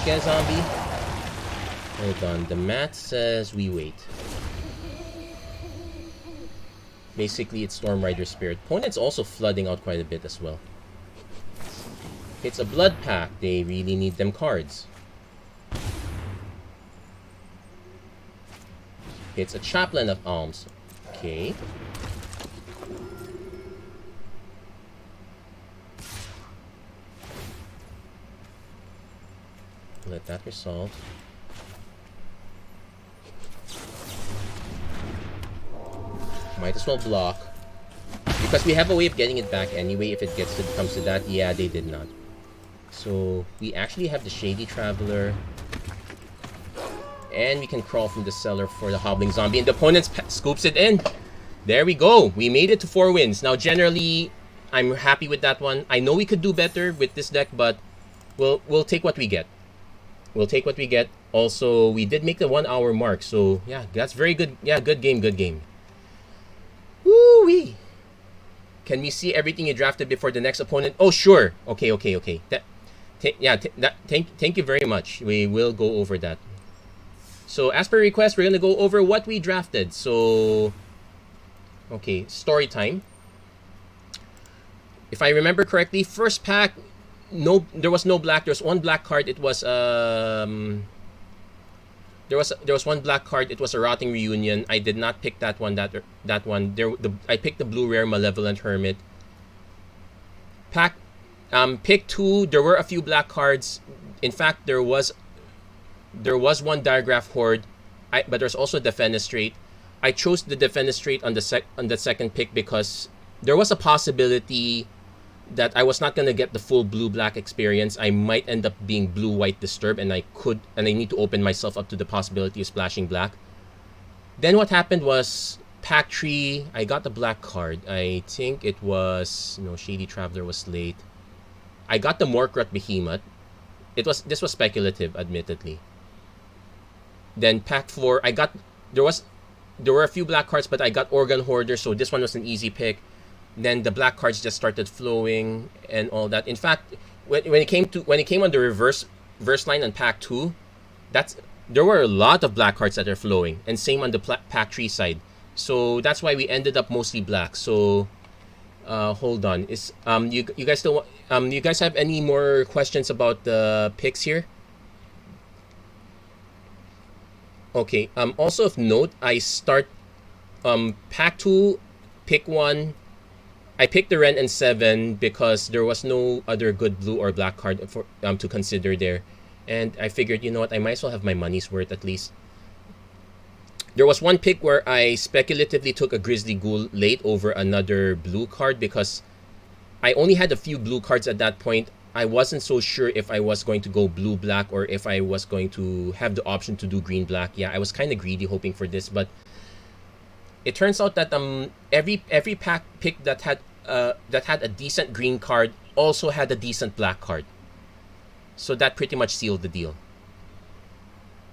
Speaker 1: a zombie. Hold on, the math says we wait. Basically, it's Storm Rider Spirit. Opponent's also flooding out quite a bit as well. It's a blood pack. They really need them cards. It's a Chaplain of Alms. Okay. Let that resolve. Might as well block. Because we have a way of getting it back anyway if it comes to that. Yeah, they did not. So, we actually have the Shady Traveler. And we can crawl from the cellar for the Hobbling Zombie. And the opponent scoops it in. There we go. We made it to 4 wins. Now, generally, I'm happy with that one. I know we could do better with this deck, but we'll take what we get. We'll take what we get. Also, we did make the 1 hour mark. So, yeah, that's very good. Yeah, good game. Woo-wee. Can we see everything you drafted before the next opponent? Oh, sure. Okay. Thank you very much. We will go over that. So, as per request, we're going to go over what we drafted. So, okay, story time. If I remember correctly, first pack, no, there was no black. There was one black card. It was there was one black card. It was a Rotting Reunion. I did not pick that one. That one. I picked the blue rare Malevolent Hermit. Pick 2. There were a few black cards. In fact, there was one Diagraph Horde, but there's also Defenestrate. I chose the Defenestrate on the second pick because there was a possibility that I was not gonna get the full blue-black experience. I might end up being blue-white Disturb, and I need to open myself up to the possibility of splashing black. Then what happened was pack 3. I got the black card. I think it was Shady Traveler was late. I got the Morkrut Behemoth. This was speculative, admittedly. Then pack 4, there were a few black cards, but I got Organ Hoarder, so this one was an easy pick. Then the black cards just started flowing and all that. In fact, when it came on the reverse line on pack 2, there were a lot of black cards that are flowing, and same on the pack 3 side. So that's why we ended up mostly black. So hold on, you guys still you guys have any more questions about the picks here? Okay. Also of note, I start pack 2, pick 1. I picked the Ren and 7 because there was no other good blue or black card for to consider there, and I figured, you know what, I might as well have my money's worth at least. There was one pick where I speculatively took a Grizzly Ghoul late over another blue card because I only had a few blue cards at that point. I wasn't so sure if I was going to go blue-black or if I was going to have the option to do green-black. Yeah, I was kind of greedy hoping for this, but it turns out that every pack pick that had a decent green card also had a decent black card. So that pretty much sealed the deal.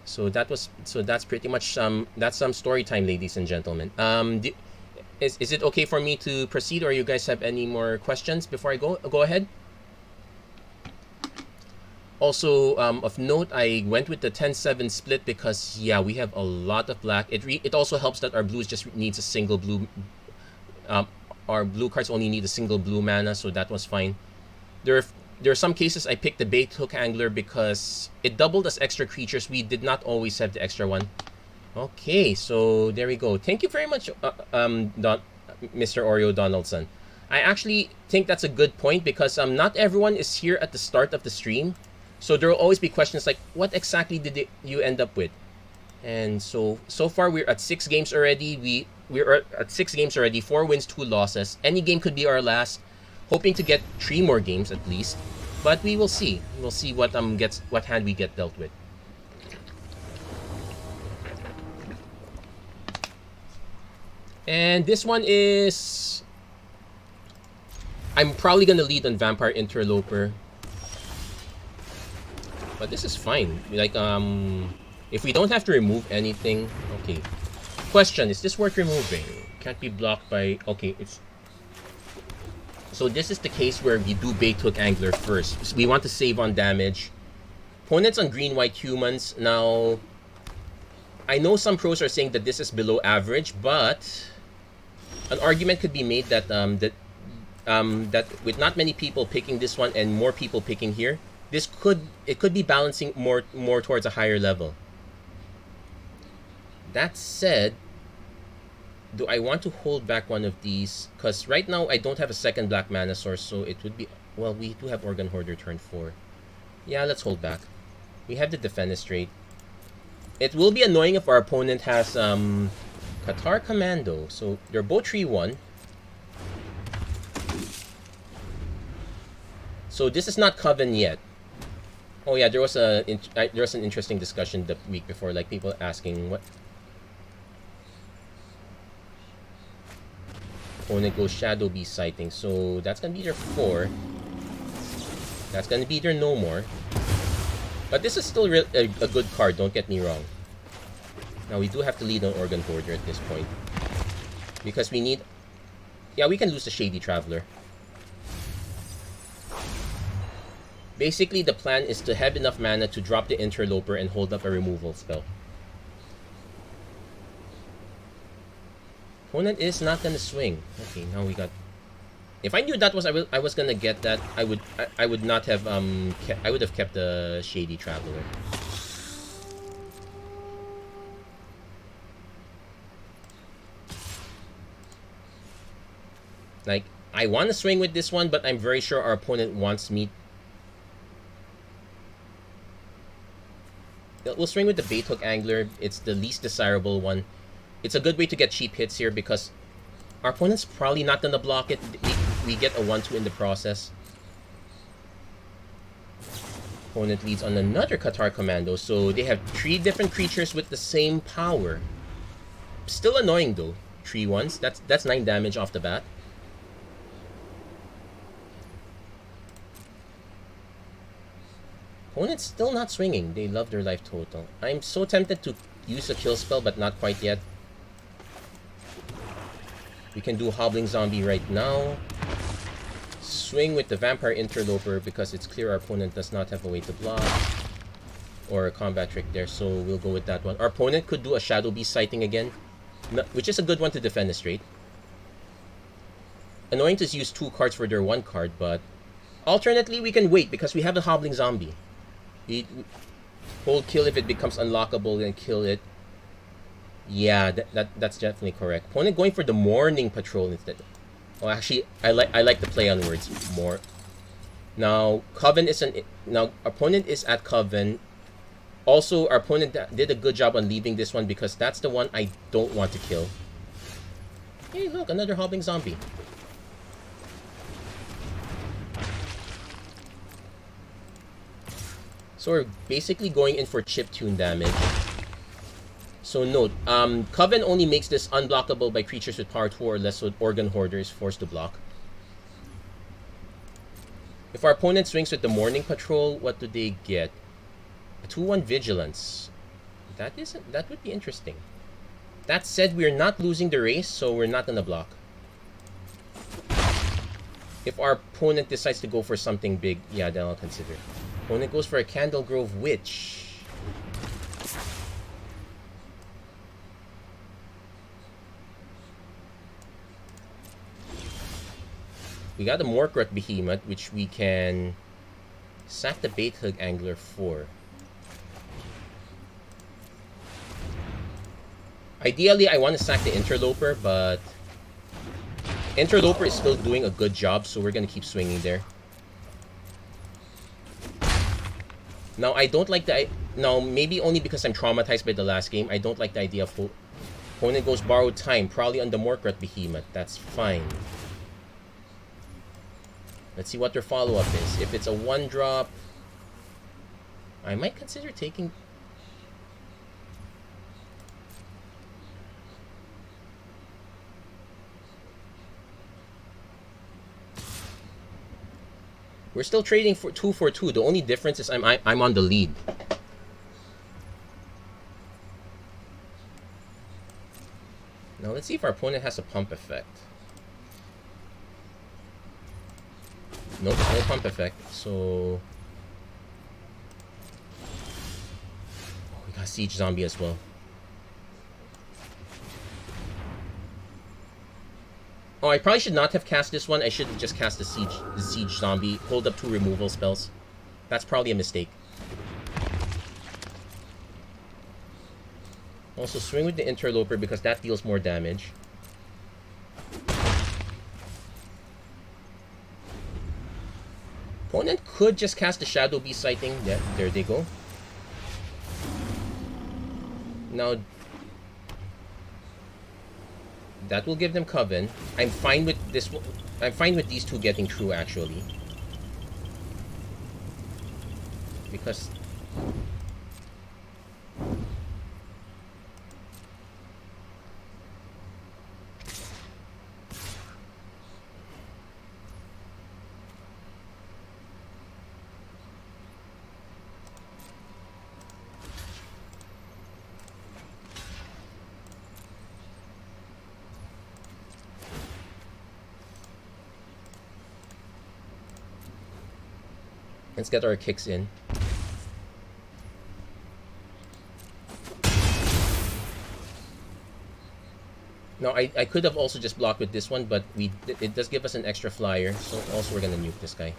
Speaker 1: So that's pretty much that's some story time, ladies and gentlemen. Is it okay for me to proceed, or you guys have any more questions before I go ahead? Also, of note, I went with the 10-7 split because, yeah, we have a lot of black. It also helps that our blues just needs a single blue. Our blue cards only need a single blue mana, so that was fine. There are some cases I picked the Bait Hook Angler because it doubled as extra creatures. We did not always have the extra one. Okay, so there we go. Thank you very much, Mr. Oreo Donaldson. I actually think that's a good point because not everyone is here at the start of the stream. So there will always be questions like, what exactly did you end up with? And so far we're at 6 games already. We're at 6 games already, 4 wins, 2 losses. Any game could be our last. Hoping to get 3 more games at least. But we will see. We'll see what hand we get dealt with. And this one is, I'm probably gonna lead on Vampire Interloper. But this is fine. Like, if we don't have to remove anything, okay. Question, is this worth removing? Can't be blocked by, okay, it's... So this is the case where we do Bait Hook Angler first. So we want to save on damage. Opponents on green-white humans. Now, I know some pros are saying that this is below average, but an argument could be made that that with not many people picking this one and more people picking here, it could be balancing more towards a higher level. That said, do I want to hold back one of these? Because right now I don't have a second black mana source, so it would be, well, we do have Organ Hoarder turn 4. Yeah, let's hold back. We have the Defenestrate. It will be annoying if our opponent has Qatar Commando. So they're both 3-1. So this is not Coven yet. Oh yeah, there was an interesting discussion the week before, like people asking what opponent goes Shadow Beast Sighting. So that's gonna be their 4. That's gonna be their no more. But this is still a good card, don't get me wrong. Now we do have to lead on Organ Hoarder at this point. Because we need... Yeah, we can lose the Shady Traveler. Basically, the plan is to have enough mana to drop the Interloper and hold up a removal spell. Opponent is not gonna swing. Okay, now we got... If I knew that was I was gonna get that, I would not have I would have kept the Shady Traveler. Like, I want to swing with this one, but I'm very sure our opponent wants me. We'll swing with the bait hook angler. It's the least desirable one. It's a good way to get cheap hits here because our opponent's probably not gonna block it. We get a 1-2 in the process. Opponent leads on another Qatar Commando, so they have 3 different creatures with the same power. Still annoying though. 3 ones. That's 9 damage off the bat. Opponent's still not swinging. They love their life total. I'm so tempted to use a kill spell, but not quite yet. We can do Hobbling Zombie right now. Swing with the Vampire Interloper because it's clear our opponent does not have a way to block. Or a combat trick there, so we'll go with that one. Our opponent could do a Shadow Beast Sighting again, which is a good one to defend a straight. Annoying to use 2 cards for their 1 card, but alternately we can wait because we have a Hobbling Zombie. We hold kill if it becomes unlockable and kill it. Yeah, that's definitely correct. Opponent going for the Morning Patrol instead. Oh, actually, I like the play on words more. Now, Coven is now opponent is at Coven. Also, our opponent did a good job on leaving this one because that's the one I don't want to kill. Hey, look, another Hobbling Zombie. So we're basically going in for chiptune damage. So note, Coven only makes this unblockable by creatures with power 2 or less, so Organ Hoarder is forced to block. If our opponent swings with the Morning Patrol, what do they get? A 2-1 Vigilance. That would be interesting. That said, we're not losing the race, so we're not gonna block. If our opponent decides to go for something big, yeah, then I'll consider. Opponent goes for a Candle Grove Witch. We got the Morkrut Behemoth, which we can sack the Bait Hook Angler for. Ideally, I want to sack the Interloper, but Interloper is still doing a good job, so we're going to keep swinging there. Now, I don't like the... Now, maybe only because I'm traumatized by the last game, I don't like the idea of... Opponent goes Borrowed Time, probably on the Morkrut Behemoth. That's fine. Let's see what their follow-up is. If it's a 1-drop, I might consider taking... We're still trading for 2 for 2. The only difference is I'm on the lead. Now let's see if our opponent has a pump effect. Nope, no pump effect. So we got Siege Zombie as well. Oh, I probably should not have cast this one. I should have just cast the Siege Zombie. Hold up 2 removal spells. That's probably a mistake. Also, swing with the Interloper because that deals more damage. Opponent could just cast the Shadow Beast Sighting. Yeah, there they go. Now, that will give them Coven. I'm fine with this. I'm fine with these 2 getting through actually, because let's get our kicks in. Now, I could have also just blocked with this one, but it does give us an extra flyer, so also we're gonna nuke this guy.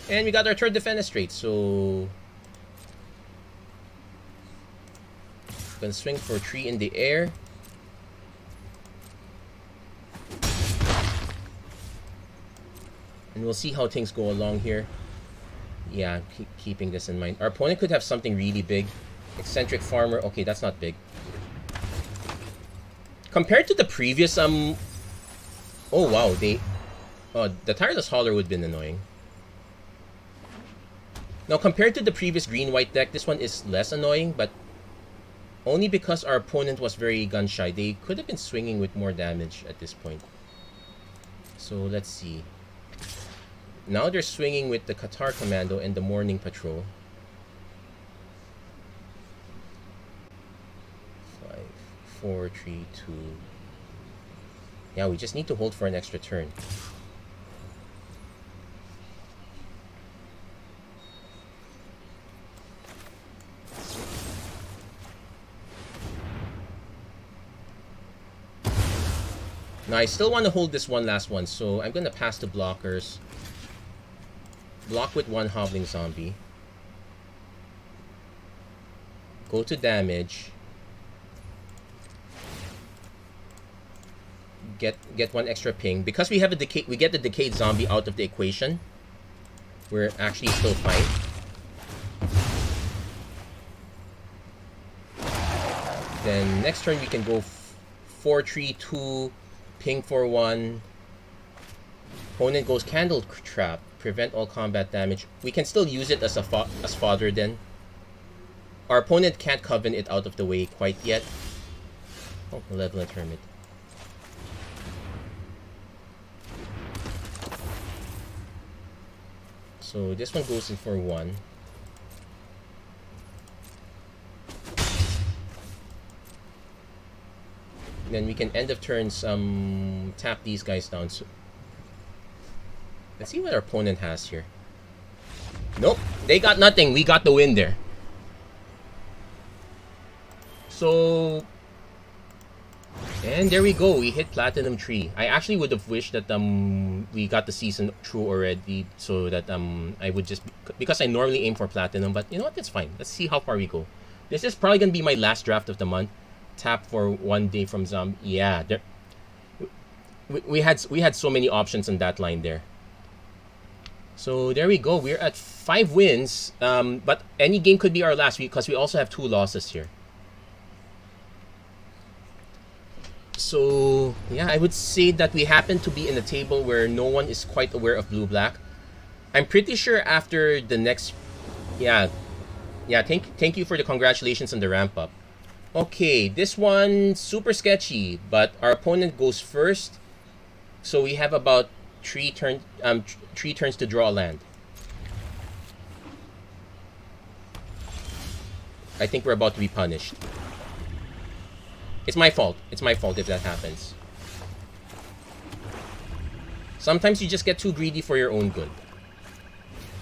Speaker 1: And we got our third defenestrate, so gonna swing for 3 in the air. And we'll see how things go along here. Yeah, keeping this in mind. Our opponent could have something really big. Eccentric Farmer. Okay, that's not big. Compared to the previous, oh wow, the Tireless Hauler would have been annoying. Now, compared to the previous green-white deck, this one is less annoying, but only because our opponent was very gun-shy. They could have been swinging with more damage at this point. So, let's see. Now they're swinging with the Qatar Commando and the Morning Patrol. 5, 4, 3, 2. Yeah, we just need to hold for an extra turn. Now, I still want to hold this one last one, so I'm going to pass the blockers. Block with 1 Hobbling Zombie. Go to damage. Get 1 extra ping. Because we have we get the Decayed Zombie out of the equation. We're actually still fine. Then next turn we can go 4-3-2, ping for 1. Opponent goes Candle Trap. Prevent all combat damage. We can still use it as as fodder then. Our opponent can't Coven it out of the way quite yet. Oh, Malevolent Hermit. So this one goes in for 1. Then we can end of turn tap these guys down. So let's see what our opponent has here. Nope, they got nothing. We got the win there. So, and there we go. We hit Platinum 3. I actually would have wished that we got the season through already, so that I would just, because I normally aim for Platinum, but you know what? It's fine. Let's see how far we go. This is probably gonna be my last draft of the month. Tap for 1 day from Zombie. Yeah, there. We had so many options on that line there. So there we go. We're at 5 wins, but any game could be our last week because we also have 2 losses here. So yeah, I would say that we happen to be in a table where no one is quite aware of blue-black. I'm pretty sure after the next, yeah. Thank you for the congratulations on the ramp up. Okay, this one super sketchy, but our opponent goes first, so we have about 3 turns to draw a land. I think we're about to be punished. It's my fault. It's my fault if that happens. Sometimes you just get too greedy for your own good.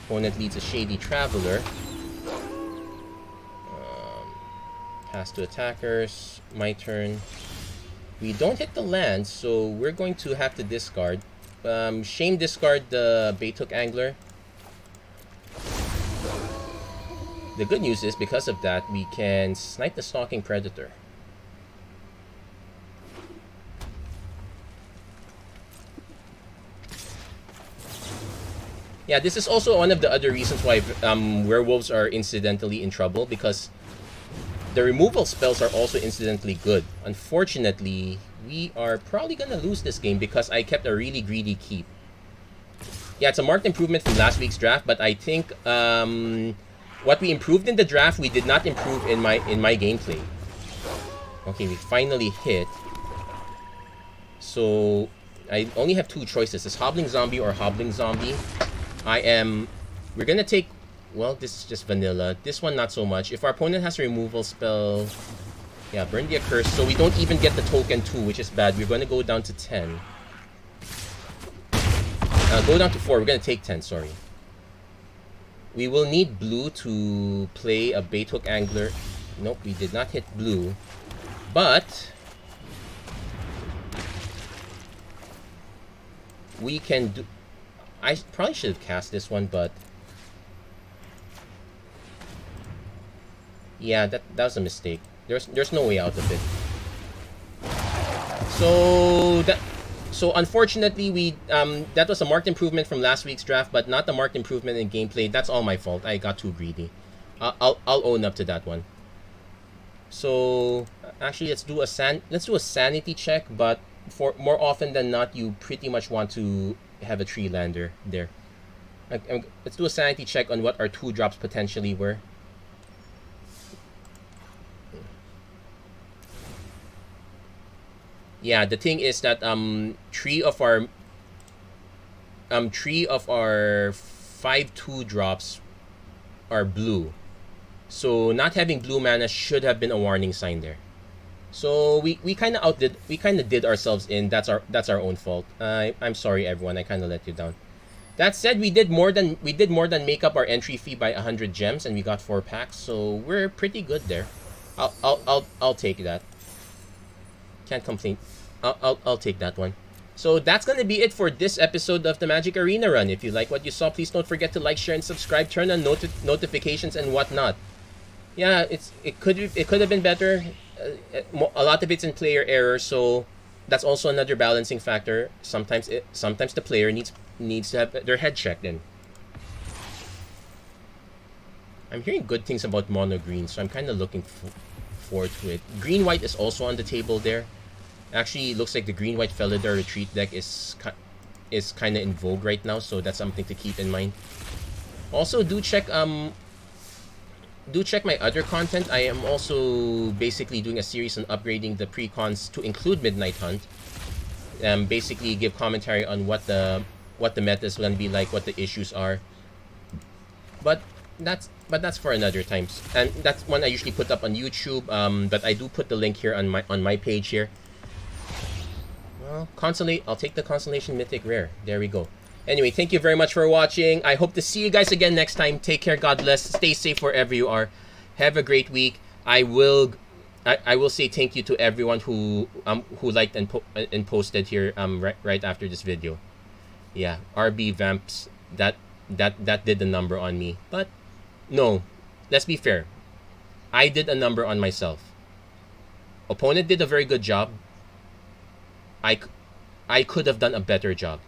Speaker 1: Opponent leads a Shady Traveler. Pass to attackers. My turn. We don't hit the land, so we're going to have to discard. Shame discard the Bait Hook Angler. The good news is, because of that, we can snipe the Stalking Predator. Yeah, this is also one of the other reasons why werewolves are incidentally in trouble, because the removal spells are also incidentally good. Unfortunately, we are probably gonna lose this game because I kept a really greedy keep. Yeah, it's a marked improvement from last week's draft, but I think what we improved in the draft, we did not improve in my gameplay. Okay, we finally hit. So I only have 2 choices: it's Hobbling Zombie or Hobbling Zombie. We're gonna take, well, this is just vanilla. This one, not so much. If our opponent has a removal spell, yeah, Burn the Accursed, so we don't even get the token 2, which is bad. We're gonna go down to 10. Go down to 4. We're gonna take 10, sorry. We will need blue to play a bait hook angler. Nope, we did not hit blue. But we can do... I probably should have cast this one, but... Yeah, that was a mistake. There's no way out of it. So unfortunately, we that was a marked improvement from last week's draft, but not the marked improvement in gameplay. That's all my fault. I got too greedy. I'll own up to that one. So actually, let's do a sanity check. But for more often than not, you pretty much want to have a tree lander there. Let's do a sanity check on what our 2 drops potentially were. Yeah, the thing is that 3 of our 5/2 drops are blue. So not having blue mana should have been a warning sign there. So we kind of did ourselves in. That's our own fault. I'm sorry everyone. I kind of let you down. That said, we did more than make up our entry fee by 100 gems, and we got 4 packs. So we're pretty good there. I'll take that. Can't complain. I'll take that one. So that's going to be it for this episode of the Magic Arena Run. If you like what you saw, please don't forget to like, share, and subscribe. Turn on notifications and whatnot. Yeah, it could have been better. A lot of it's in player error, so that's also another balancing factor. Sometimes the player needs to have their head checked in. I'm hearing good things about mono green, so I'm kind of looking forward to it. Green white is also on the table there. Actually, it looks like the green white Felidar retreat deck is kind of in vogue right now, so that's something to keep in mind. Also, do check my other content. I am also basically doing a series on upgrading the precons to include Midnight Hunt. Basically give commentary on what the meta is going to be like, what the issues are. But that's for another time. And that's one I usually put up on YouTube. But I do put the link here on my page here. Well, I'll take the Constellation Mythic Rare. There we go. Anyway, thank you very much for watching. I hope to see you guys again next time. Take care. God bless. Stay safe wherever you are. Have a great week. I will say thank you to everyone who liked and posted here right after this video. Yeah, RB Vamps that did the number on me. But no, let's be fair. I did a number on myself. Opponent did a very good job. I could have done a better job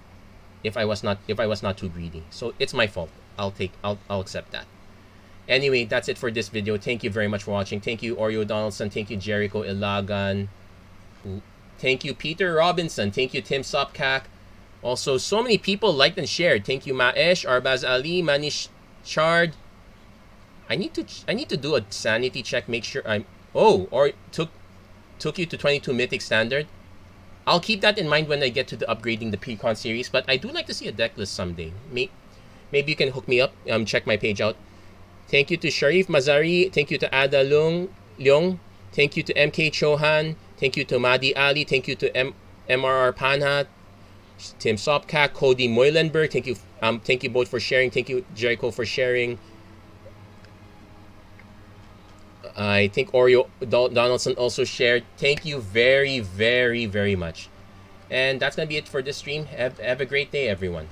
Speaker 1: if I was not too greedy. So it's my fault. I'll accept that. Anyway, that's it for this video. Thank you very much for watching. Thank you, Oreo Donaldson. Thank you, Jericho Ilagan. Thank you, Peter Robinson. Thank you, Tim Sopkak. Also, so many people liked and shared. Thank you, Maesh, Arbaz Ali, Manish Chard. I need to do a sanity check. Make sure took you to 22 Mythic Standard. I'll keep that in mind when I get to the upgrading the Precon series, but I do like to see a deck list someday. Maybe you can hook me up. Check my page out. Thank you to Sharif Mazari. Thank you to Ada Leong. Thank you to MK Chohan. Thank you to Madi Ali. Thank you to MRR Panhat. Tim Sopkak. Cody Moylenberg. Thank you both for sharing. Thank you, Jericho, for sharing. I think Oreo Donaldson also shared. Thank you very, very, very much. And that's going to be it for this stream. Have a great day, everyone.